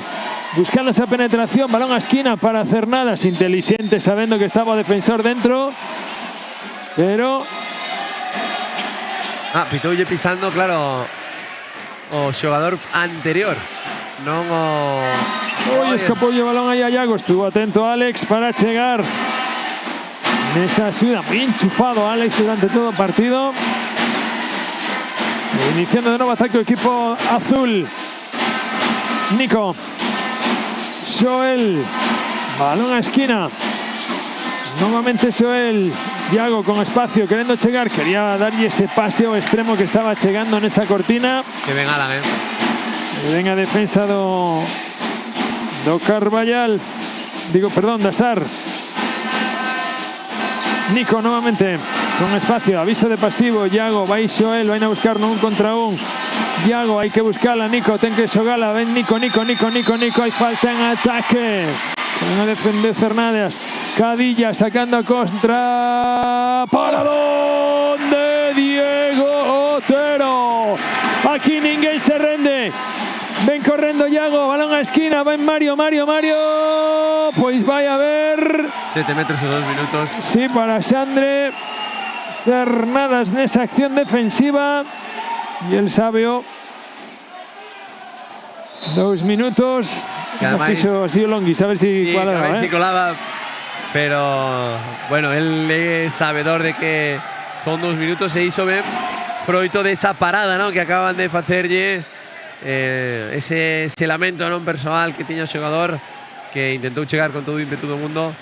Speaker 5: buscando esa penetración. Balón a esquina para Cernadas. Inteligente sabiendo que estaba o defensor dentro. Pero...
Speaker 4: pitoulle pisando, claro, o xogador anterior. Non o...
Speaker 5: Uy, escapó el balón ahí a Yago. Estuvo atento Alex para llegar. Esa ayuda, muy enchufado Alex durante todo el partido. Iniciando de nuevo ataque el equipo azul. Nico. Xoel. Balón a esquina. Nuevamente Xoel. Yago con espacio, queriendo llegar. Quería darle ese paseo extremo que estaba llegando en esa cortina.
Speaker 4: Que ven Alan,
Speaker 5: Que venga defensa do Carballal. Da Sar. Nico nuevamente con espacio, aviso de pasivo. Yago, vai Xoel, van a buscar un contra un. Yago, hay que buscarla. Nico, ten que xogala. Ven Nico. Hay falta en ataque. Van a defender Cernadas. Cadilla sacando a contra. Para donde Diego Otero. aquí ninguén se rende. Ven correndo Iago, balón a esquina, ven Mario. Pois vai a ver
Speaker 4: 7 metros o 2 minutos.
Speaker 5: Sí, para Xandre Cernadas nesa acción defensiva. E el Sabio 2 minutos.
Speaker 4: Que además,
Speaker 5: fixo así o Longuis, a ver si
Speaker 4: sí,
Speaker 5: cuadraba,
Speaker 4: a ver si colaba. Pero bueno, él es sabedor de que son 2 minutos e hizo ben froito desa parada, ¿no?, que acaban de facerlle. Ese lamento, ¿no?, personal que tiña o xogador, que intentou chegar con todo o ímpetu do mundo,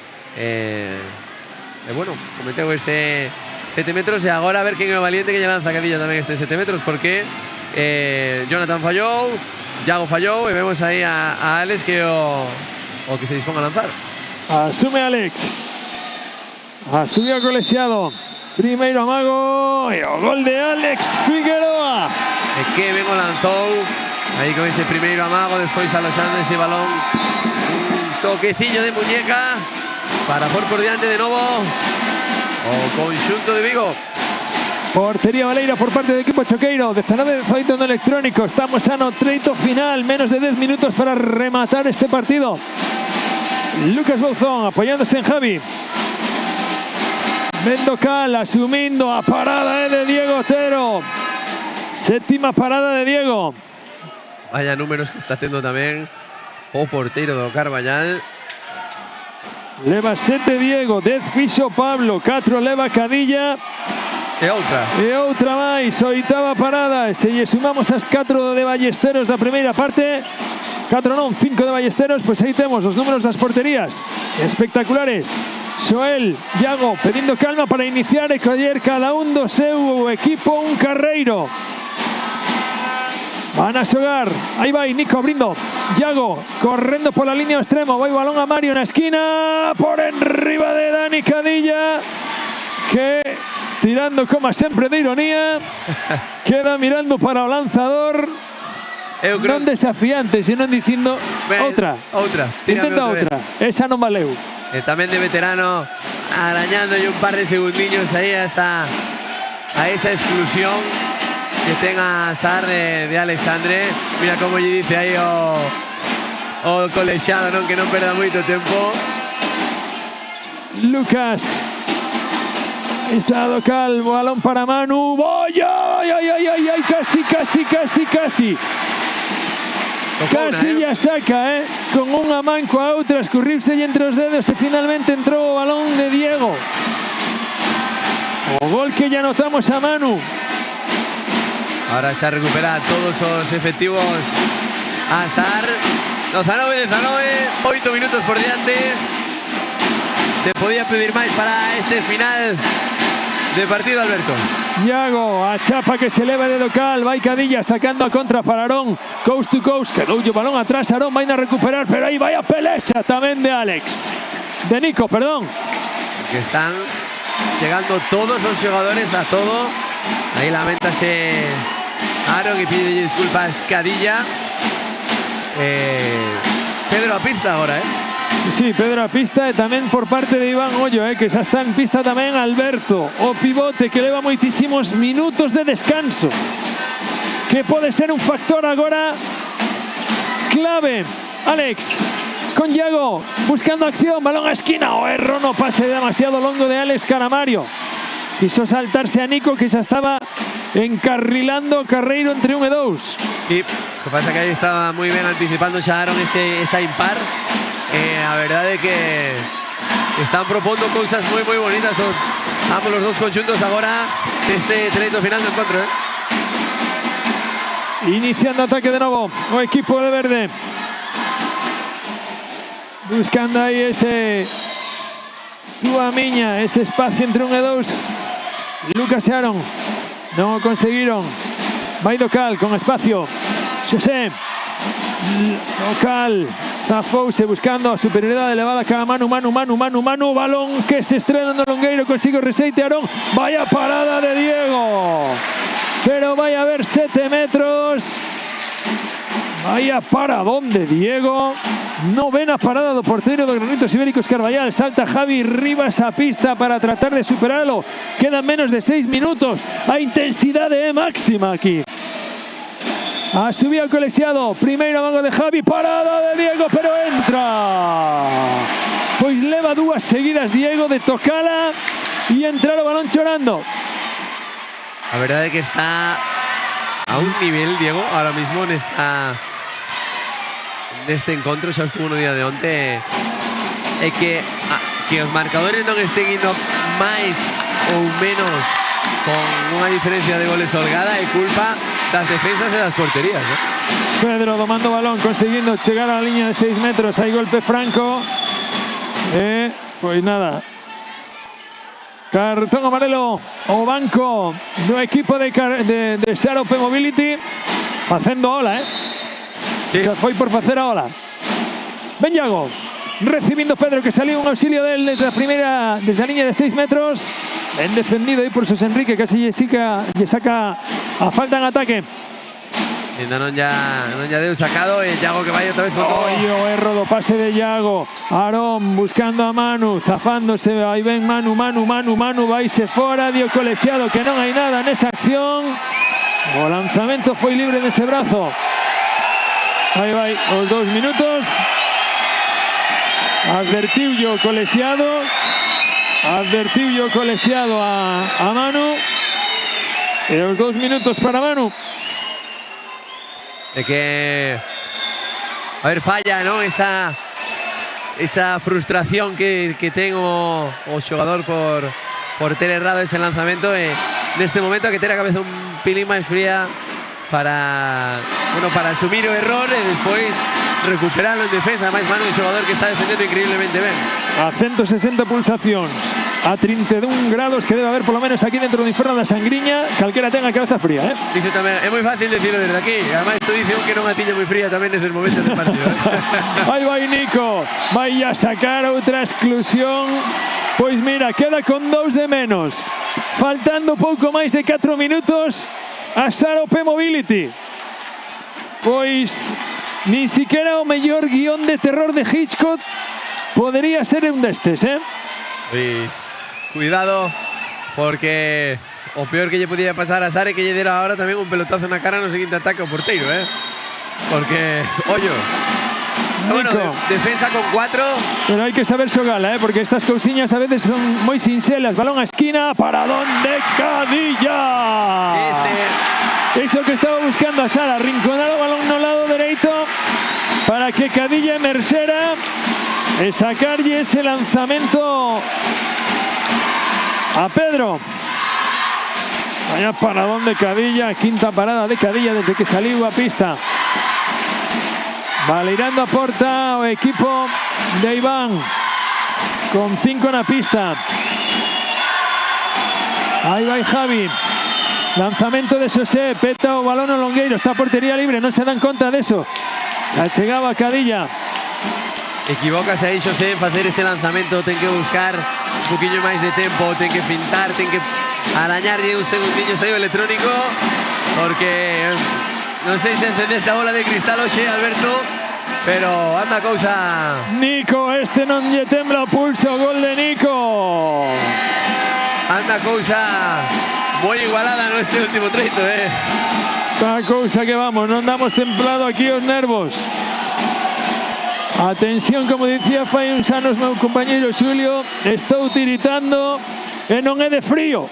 Speaker 4: bueno, cometeu ese 7 metros e agora a ver quen é o valiente que lle lanza a Cadilla tamén este 7 metros, porque Jonathan fallou, Iago fallou e vemos aí a Alex que o que se disponga a lanzar.
Speaker 5: Asume Alex, asumió Colexiado, primeiro amago e o gol de Alex Figueroa.
Speaker 4: E que ben o lanzou aí con ese primeiro amago, despois aloxando ese balón, un toqueciño de muñeca para por diante de novo o conxunto de Vigo.
Speaker 5: Portería Baleira por parte do equipo choqueiro. 19-18 no electrónico. Estamos a no treito final. Menos de 10 minutos para rematar este partido. Lucas Bouzón apoyándose en Javi. Mendocal asumindo a parada de Diego Otero. Séptima parada de Diego.
Speaker 4: Vaya números que está tendo tamén o porteiro do Carballal.
Speaker 5: Leva 7 Diego, 10 fixo Pablo, 4 leva Cadilla.
Speaker 4: E outra máis, oitava parada. Se lle sumamos as 4 de Ballesteros da primeira parte, 4 non, 5 de Ballesteros, pois aí temos os números das porterías espectaculares. Xoel, Iago pedindo calma para iniciar e coller cada un do seu equipo un carreiro. Van a xogar, aí vai Nico abrindo, Iago correndo pola línea ao extremo, vai o balón a Mario na esquina, por enriba de Dani Cadilla, que tirando como sempre de ironía, queda mirando para o lanzador, non desafiante, sino dicindo outra, intenta outra, esa non valeu. Tamén de veterano, arañando un par de segundillos aí a esa exclusión que ten a Sar de Alexandre. Mira como lle dice aí o colexiado, non, que non perda moito tempo.
Speaker 5: Lucas está Calvo, balón para Manu. ¡Ay! Casi. Casi ya saca, con unha man coa outra, escurrirse entre os dedos e finalmente entrou o balón de Diego. O gol que ya notamos a Manu.
Speaker 4: Ahora xa recupera todos os efectivos a Sar. 19-19, 8 minutos por diante. Se podía pedir máis para este final de partido, Alberto.
Speaker 5: Iago, a chapa que se eleva de local, vai Cadilla sacando a contra para Arón, coast to coast, quedou o balón atrás, Arón vai a recuperar, pero aí vai a pelexa tamén de Alex, de Nico, perdón.
Speaker 4: Que están chegando todos os xogadores a todo, aí lamentase Arón e pide disculpas Cadilla. Pedro a pista agora,
Speaker 5: Sí, Pedro a pista e tamén por parte de Iván Ollo, que xa está en pista tamén Alberto, o pivote que leva moitísimos minutos de descanso, que pode ser un factor agora clave. Alex con Iago buscando acción, balón a esquina, o erro no pase demasiado longo de Alex Caramario. Quiso saltarse a Nico, que xa estaba encarrilando Carreiro entre 1 e 2.
Speaker 4: Sí, o que pasa que aí estaba moi ben anticipando xa Aaron esa impar. A verdade é que están propondo cousas moi bonitas ambos os dous conxuntos agora deste treito final do encontro.
Speaker 5: Iniciando ataque de novo o equipo de verde, buscando aí ese túa miña, ese espacio entre 1 e 2. Lucas e Aaron non o conseguiron. Vai Docal con espacio, Xosé Docal zafouse buscando a superioridade elevada cara Manu, balón que se estrena no longueiro, consigue o reseite Arón, vaya parada de Diego, pero vai a haber 7 metros, vaya paradón de Diego. Novena parada do porteiro do Granitos Ibéricos Carballal. Salta Javi Rivas a pista para tratar de superarlo, quedan menos de 6 minutos, a intensidade é máxima aquí. Ha subido el colegiado. Primeiro mano de Javi. Parada de Diego, pero entra. Pois leva dúas seguidas Diego de tocala e entrar o balón chorando.
Speaker 4: La verdad es que está a un nivel, Diego, ahora mismo en este encontro, xa estuvo no día de onte, é que os marcadores non estén indo máis ou menos con unha diferencia de goles holgada é culpa das defensas e das porterías, ¿eh?
Speaker 5: Pedro domando balón, consiguiendo chegar a la línea de 6 metros. Hai golpe franco. Pois nada. Cartón amarelo ao banco do equipo de Xarope Mobility. Facendo ola,
Speaker 4: Sí.
Speaker 5: Se foi por facer a ola. Ben Iago. Recibiendo Pedro, que salió un auxilio de él desde la línea de 6 metros. Ben defendido ahí por José Enrique, casi le saca a falta en ataque.
Speaker 4: Non ya deu sacado e Iago que vai outra vez con todo.
Speaker 5: O erro do pase de Iago. Aarón buscando a Manu, zafándose. Aí ven Manu, vaise fora. Dio colexiado que non hai nada nesa acción. O lanzamento foi libre nese brazo. Aí vai os 2 minutos. Advertiullo o colexiado a Manu. E os 2 minutos para Manu.
Speaker 4: De que a ver, falla, ¿no? Esa frustración que ten o xogador por ter errado ese lanzamento. Neste momento que ter a cabeza un pilín máis fría para asumir o error e despois recuperarlo en defensa. Además, Manu, un xogador que está defendendo increíblemente ben.
Speaker 5: A 160 pulsacións, a 31 grados que debe haber por lo menos aquí dentro do Inferno da Sangriña. Calquera tenga cabeza fría,
Speaker 4: Dice tamén, é moi fácil decirlo desde aquí. Además, tú dices que non a tiña moi fría tamén neses momentos do partido.
Speaker 5: Aí vai Nico, vai a sacar outra exclusión. Pois mira, queda con 2 de menos. Faltando pouco máis de 4 minutos a Xarope Mobility. Pois ni siquiera o mellor guión de terror de Hitchcock podría ser un destes,
Speaker 4: Pois cuidado, porque o peor que lle podía pasar a Sare que lle dera ahora tamén un pelotazo na cara no seguinte ataque ao porteiro, porque, ollo, bueno, defensa con 4.
Speaker 5: Pero hai que saber xogala, porque estas cousiñas a veces son moi sinxelas. Balón a esquina, paradón de Cadilla. Eso que estaba buscando a Sara, rinconar o balón no lado dereito para que Cadilla emerxera e sacarlle ese lanzamento a Pedro. Vaya paradón de Cadilla, quinta parada de Cadilla desde que saliu a pista. Baleirando a porta o equipo de Iván con 5 na pista. Aí vai Javi. Lanzamento de Xosé, peta o balón ao longueiro, está a portería libre, non se dan conta deso. Se achegaba Cadilla.
Speaker 4: Equivocase aí Xosé en facer ese lanzamento, ten que buscar un poquinho máis de tempo, ten que fintar, ten que arañarlle un segundinho aí o electrónico, porque non sei se encendeste a bola de cristal hoxe, Alberto, pero anda cousa.
Speaker 5: Nico, non lle tembla o pulso, gol de Nico.
Speaker 4: Anda cousa moi igualada no este último treito,
Speaker 5: Esta cousa que vamos, non damos templado aquí os nervos. Atención, como dicía fai uns anos meu compañeiro Xulio, estou tiritando e non é de frío.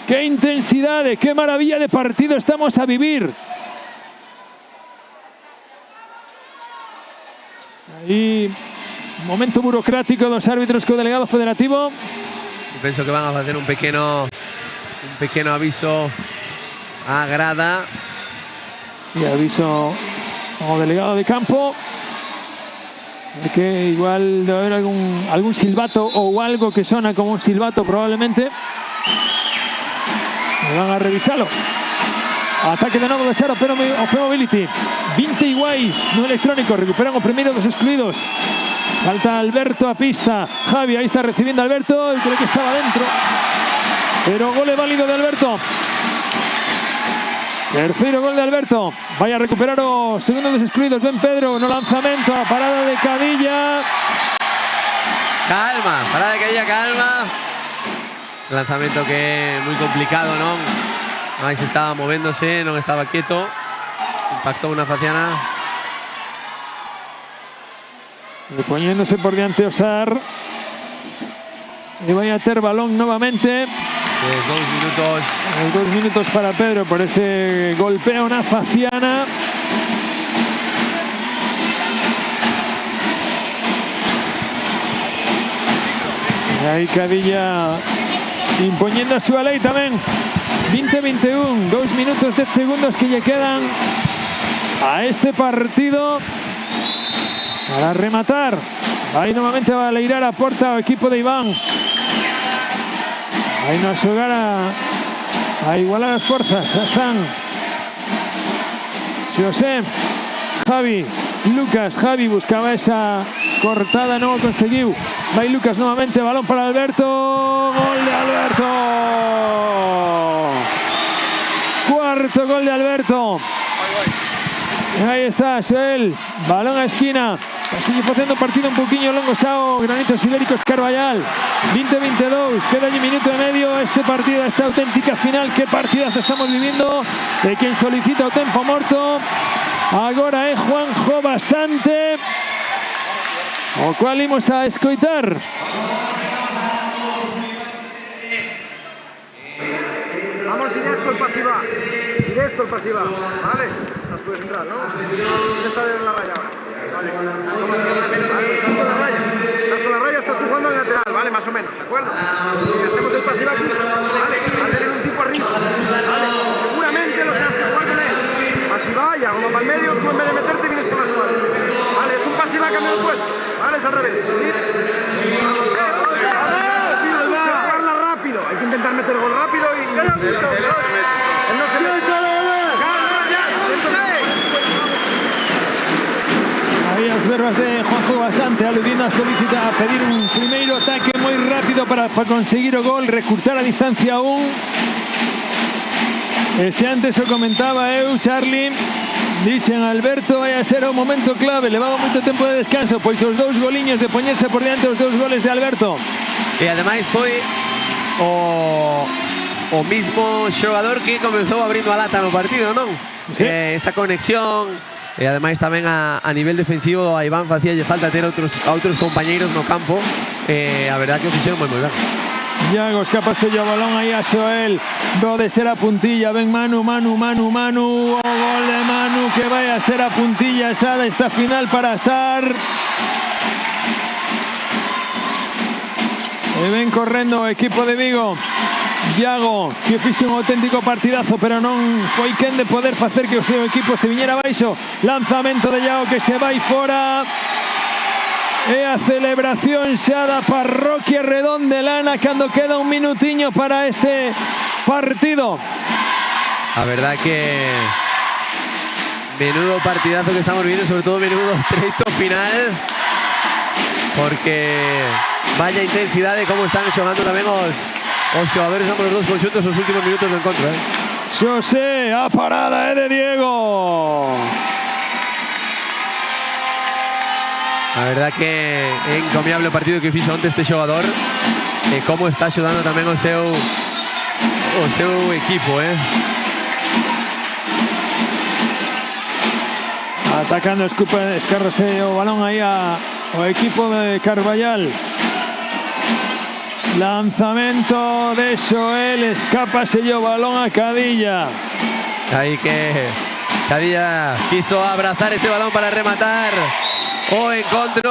Speaker 5: Que intensidade, que maravilla de partido estamos a vivir. Aí, momento burocrático dos árbitros co delegado federativo.
Speaker 4: Penso que van a facer un pequeno aviso á grada.
Speaker 5: E aviso ao delegado de campo de que igual debe haber algún silbato ou algo que sona como un silbato probablemente. E van a revisalo. Ataque de novo de Xarope Mobility. 20 iguais no electrónico. Recuperan o primeiro dos excluídos. Salta Alberto a pista. Javi, ahí está recibiendo Alberto. Y creo que estaba dentro. Pero gol válido de Alberto. Terceiro gol de Alberto. Vai a recuperar o segundo dos excluídos. Ben Pedro no lanzamento. A parada de Cadilla.
Speaker 4: Calma, parada de Cadilla, calma. Lanzamento que é moi complicado, non? Mais estaba movéndose, non estaba quieto. Impactó una faciana.
Speaker 5: Y poniéndose por delante Osar. Y vaya a ter balón nuevamente.
Speaker 4: 2 minutos.
Speaker 5: 2 minutos para Pedro por ese golpeo, una faciana. Y ahí Cadilla imponiendo a su ley también. 20-21, 2 minutos 10 segundos que le quedan a este partido para rematar. Ahí nuevamente va a leirar a porta o equipo de Iván. Ahí no jugar a igualar las fuerzas. Ya están José, Javi, Lucas. Javi buscaba esa cortada, no lo consiguió. Va Lucas nuevamente, balón para Alberto. Gol de Alberto. Cuarto gol de Alberto. Ahí está Joel, balón a esquina. Sigue haciendo un partido un poquillo longo Sao, Granitos Ibéricos Carballal. 20-22, queda un minuto y medio este partido, esta auténtica final. Qué partidazo estamos viviendo de quien solicita o tempo morto. Agora é Juanjo Basante, o cual imos a escoitar.
Speaker 2: Vamos directo al pasiva. Directo al pasiva. Vale. Estás puedes entrar, ¿no? Estás en la raya ahora. Vale. Estás con la raya. Estás con la raya, estás jugando en lateral, ¿vale? Más o menos, ¿de acuerdo? Si hacemos el pasiva aquí, vale. Va a tener un tipo arriba. Vale. Seguramente lo tendrás que jugar con él. Pasiva, ya como para el medio, tú en vez de meterte vienes por la espalda. Vale, es un pasiva cambio de puesto. Vale, es al revés. Hay que intentar meter gol rápido y él no se mete.
Speaker 5: Ahí las verbas de Juanjo Basante aludiendo a solicitar a pedir un primeiro ataque muy rápido para conseguir o gol, recurtar a distancia aún. Se antes o comentaba Charlie. Dicen Alberto vai a ser un momento clave, levaba moito tempo de descanso, pois os 2 goliños de poñerse por diante os 2 goles de Alberto.
Speaker 4: E ademais foi o mismo xogador que comezou abrindo a lata no partido, non?
Speaker 5: Sí.
Speaker 4: Esa conexión e ademais tamén a nivel defensivo a Iván facíalle falta ter outros compañeiros no campo. A verdad que o fixeron moi ben.
Speaker 5: Iago escapase o balón aí a Xoel. Pode ser a puntilla, ven Manu. O gol de Manu que vai a ser a puntilla esa desta final para Sar. E ven correndo o equipo de Vigo. Iago, que fixe un auténtico partidazo, pero non foi quen de poder facer que o seu equipo se viñera baixo. Lanzamento de Iago que se vai fora. E a celebración xa da parroquia Redondelana cando queda un minutiño para este partido.
Speaker 4: A verdad que menudo partidazo que estamos viendo, sobre todo menudo treito final, porque vaya intensidade como están xogando tamén os xogadores ambos os dos conxuntos os últimos minutos do encontro.
Speaker 5: Xosé, a parada é de Diego.
Speaker 4: A verdad que é encomiable o partido que fixo onte este xogador e como está axudando tamén o seu equipo,
Speaker 5: Atacando, escarrase o balón aí ao equipo de Carballal. Lanzamento de Xoel, escápase o balón a Cadilla.
Speaker 4: Aí que Cadilla quiso abrazar ese balón para rematar o encontro.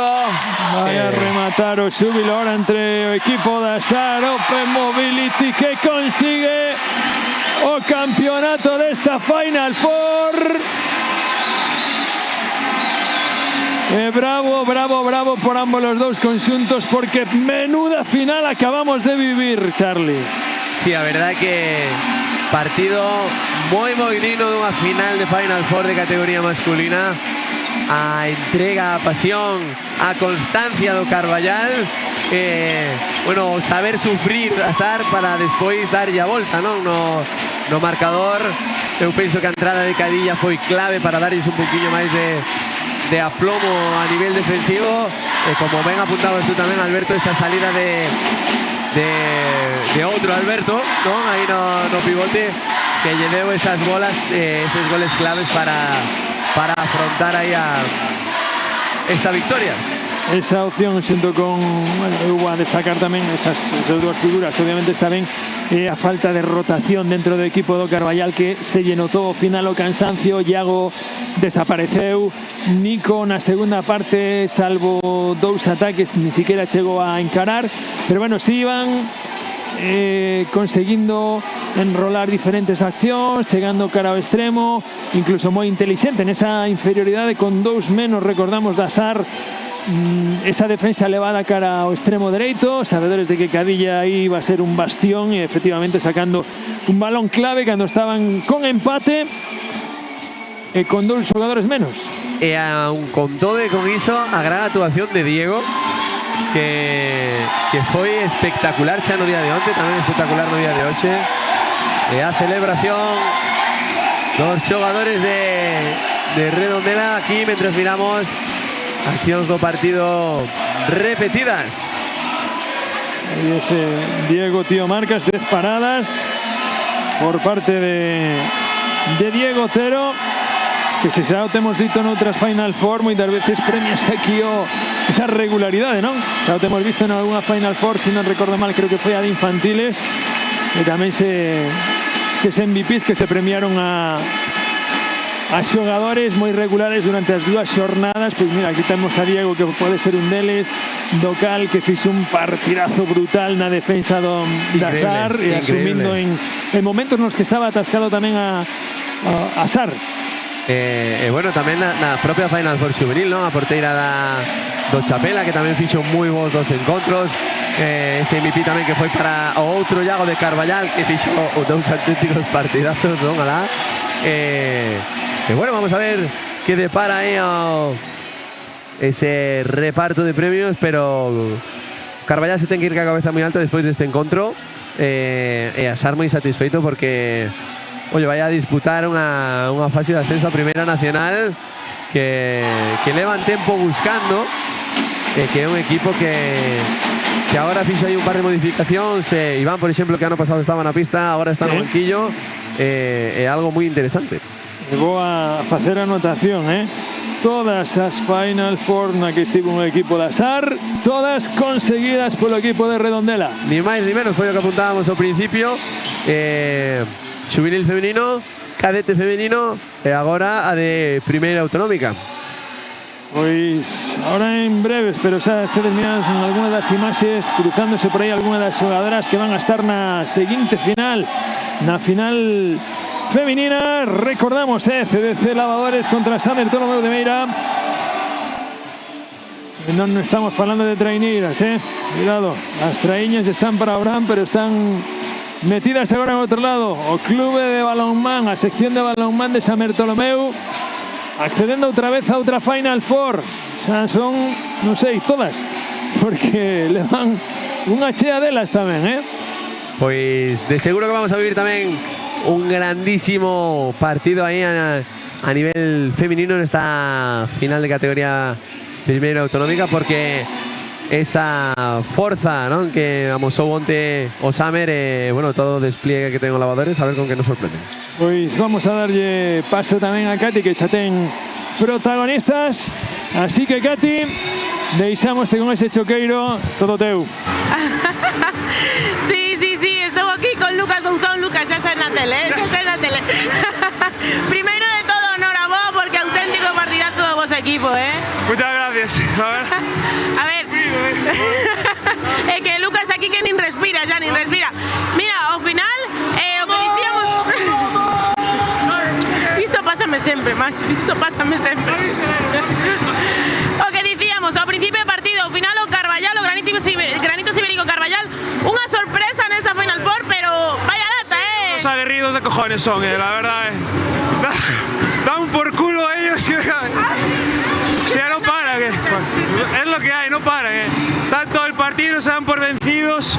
Speaker 5: Vai a rematar o xúbilo ahora entre o equipo da Sar Open Mobility que consigue o campeonato desta Final Four. Bravo por ambos los dos conxuntos porque menuda final acabamos de vivir, Charlie.
Speaker 4: Sí, a verdad que partido moi digno dunha final de Final Four de categoría masculina. A entrega, a pasión, a constancia do Carballal, bueno, saber sufrir a Sar para despois darlle a volta, non? No marcador. Eu penso que a entrada de Cadilla foi clave para darlles un poquinho máis de aplomo a nivel defensivo, e como ben apuntabas tú tamén, Alberto, esa salida de outro Alberto, non? Aí no pivote, que lle deu esas bolas, esos goles claves para afrontar aí esta victoria.
Speaker 5: Esa opción xunto con, hubo a destacar tamén esas dúas figuras, obviamente está ben a falta de rotación dentro do equipo do Carballal, que se lle notou ao final o cansancio. Iago desapareceu, Nico na segunda parte, salvo 2 ataques, ni siquiera chegou a encarar, pero bueno, si iban conseguindo enrolar diferentes accións, chegando cara ao extremo, incluso moi inteligente nesa inferioridade con 2 menos, recordamos, da SAR. Esa defensa elevada cara ao extremo dereito, sabedores de que Cadilla aí iba a ser un bastión, e efectivamente sacando un balón clave cando estaban con empate e con 2 xogadores menos.
Speaker 4: E con todo e con iso, a gran actuación de Diego, que foi espectacular xa no día de onte, tamén espectacular no día de hoxe. E a celebración dos xogadores de Redondela aquí, mentres miramos accións do partido repetidas.
Speaker 5: Ahí ese Diego Tío Marcas, 10 paradas por parte de Diego Otero, que se xa o temos dito noutras Final Four, moitas veces premias aquí esa regularidade, non? Xa o temos visto en algunha Final Four, se non recordo mal, creo que foi a de infantiles, e tamén eses MVPs que se premiaron a xogadores moi regulares durante as 2 xornadas. Pois mira, aquí temos a Diego, que pode ser un deles, Docal, que fixo un partidazo brutal na defensa da SAR, e asumindo en momentos nos que estaba atascado tamén a SAR.
Speaker 4: Bueno, tamén na propia Final Four juvenil, non? A porteira do Chapela, que tamén fixo moi bons 2 encontros. Ese MVP tamén que foi para o outro Iago de Carballal, que fixo 2 auténticos partidazos, non? Alá. Bueno, vamos a ver qué depara ahí ese reparto de premios, pero Carballal se ten que ir ca cabeza moi alta despois deste encontro, e a SAR moi satisfeito porque, oye, vai a disputar unha fase de ascenso a Primeira Nacional que levan tempo buscando, que é un equipo que agora fixo aí un par de modificacións. Iván, por exemplo, que ano pasado estaba na pista, agora está no banquillo, é algo moi interesante.
Speaker 5: Chegou a facer anotación, todas as Final Four na que estivo un equipo da SAR, todas conseguidas polo equipo de Redondela.
Speaker 4: Ni máis ni menos, foi o que apuntábamos ao principio. Xuvenil femenino, cadete femenino e agora a de Primeira Autonómica.
Speaker 5: Pois ahora en breves, pero xa estedes mirando en algunha das imaxes, cruzándose por aí algunha das xogadoras que van a estar na seguinte final, na final femenina. Recordamos, CDC Lavadores contra Samer Tolomeu de Meira. Non estamos falando de traineiras, cuidado, as traíñas están para Abraham, pero están metidas agora en outro lado. O clube de balonmán, a sección de balonmán de Samer Tolomeu, accedendo outra vez a outra Final Four. Xa son, non sei, todas, porque levan unha chea delas tamén,
Speaker 4: Pois de seguro que vamos a vivir tamén un grandísimo partido aí a nivel femenino nesta final de categoría Primeira Autonómica, porque esa forza, non, que amosou onte o Samer, bueno, todo o despliegue que ten os Lavadores, a ver con que nos sorprenden.
Speaker 5: Pois vamos a darlle paso tamén a Katy, que xa ten protagonistas, así que Katy, deixámoste con ese choqueiro, todo teu.
Speaker 1: Sí, estou aquí con Lucas Bouzón. Lucas, xa está na tele, Primeiro de todo, enhoraboa, porque auténtico partidazo do vos equipo,
Speaker 3: Muchas gracias.
Speaker 1: A ver, é que Lucas aquí que nin respira, xa nin respira. Mira, ao final, o que dicíamos... Isto pásame sempre, man, isto pásame sempre. O que dicíamos, ao principio do partido, ao final o Carballal, o Granito Ibérico Carballal, unha sorpresa nesta Final Four, pero vaya lata,
Speaker 3: Los aguerridos de cojones son, la verdad, Dan por culo ellos, o sea, no paran, es lo que hay, no paran, Dan todo el partido, se dan por vencidos,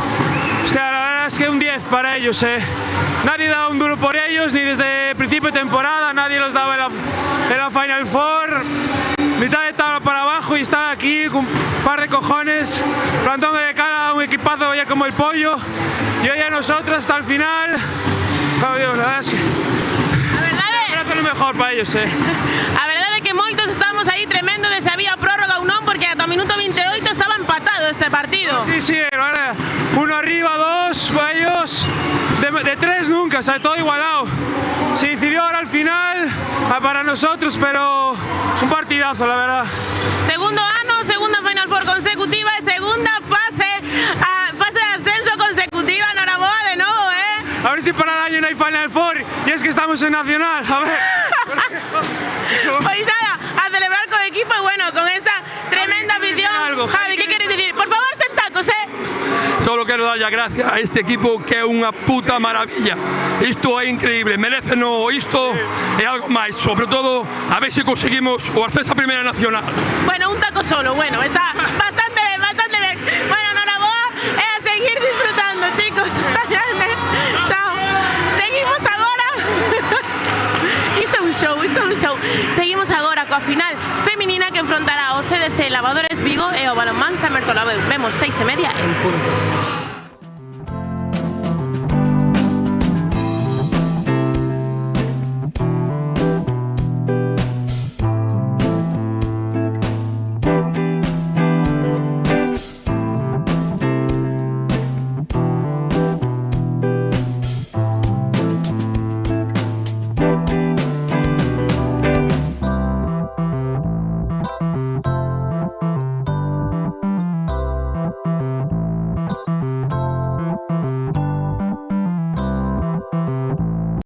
Speaker 3: o sea, la verdad es que un 10 para ellos, Nadie daba un duro por ellos, ni desde principio de temporada, nadie los daba en la Final Four. Mitad de tabla para abajo y está aquí con un par de cojones plantando de cara a un equipazo ya como el Pollo, y hoy a nosotros hasta el final. Oh, Dios, la verdad es que
Speaker 6: favor para ellos,
Speaker 1: A verdade é que moitos estábamos aí tremendo de se había prórroga ou non, porque ata o minuto 28 estaba empatado este partido.
Speaker 6: Sí, era uno arriba, dos para ellos, de tres nunca, o sea, todo igualado. Se decidió ahora al final para nosotros, pero un partidazo, la verdad.
Speaker 1: Segundo ano, segunda Final Four consecutiva e segunda fase de ascenso consecutiva. Enhoraboa de novo,
Speaker 6: A ver si para el año no hay Final Four y es que estamos en Nacional, a ver.
Speaker 1: Pues nada, a celebrar con equipo y bueno, con esta tremenda afición. Javi, ¿qué quieres decir? Por favor, sentacos,
Speaker 7: Solo quiero dar las gracias a este equipo que es una puta maravilla. Esto es increíble, merecen esto y algo más. Sobre todo, a ver si conseguimos o Arcesa Primera Nacional.
Speaker 1: Bueno, un taco solo, bueno, está bastante bien. Bueno, enhoraboa, a seguir disfrutando, chicos. Chao. Seguimos agora. Isto é un show. Seguimos agora coa final feminina que enfrontará o CDC Lavadores Vigo e o Balonmán San Bertolabeu. Vemos 6:30 en punto.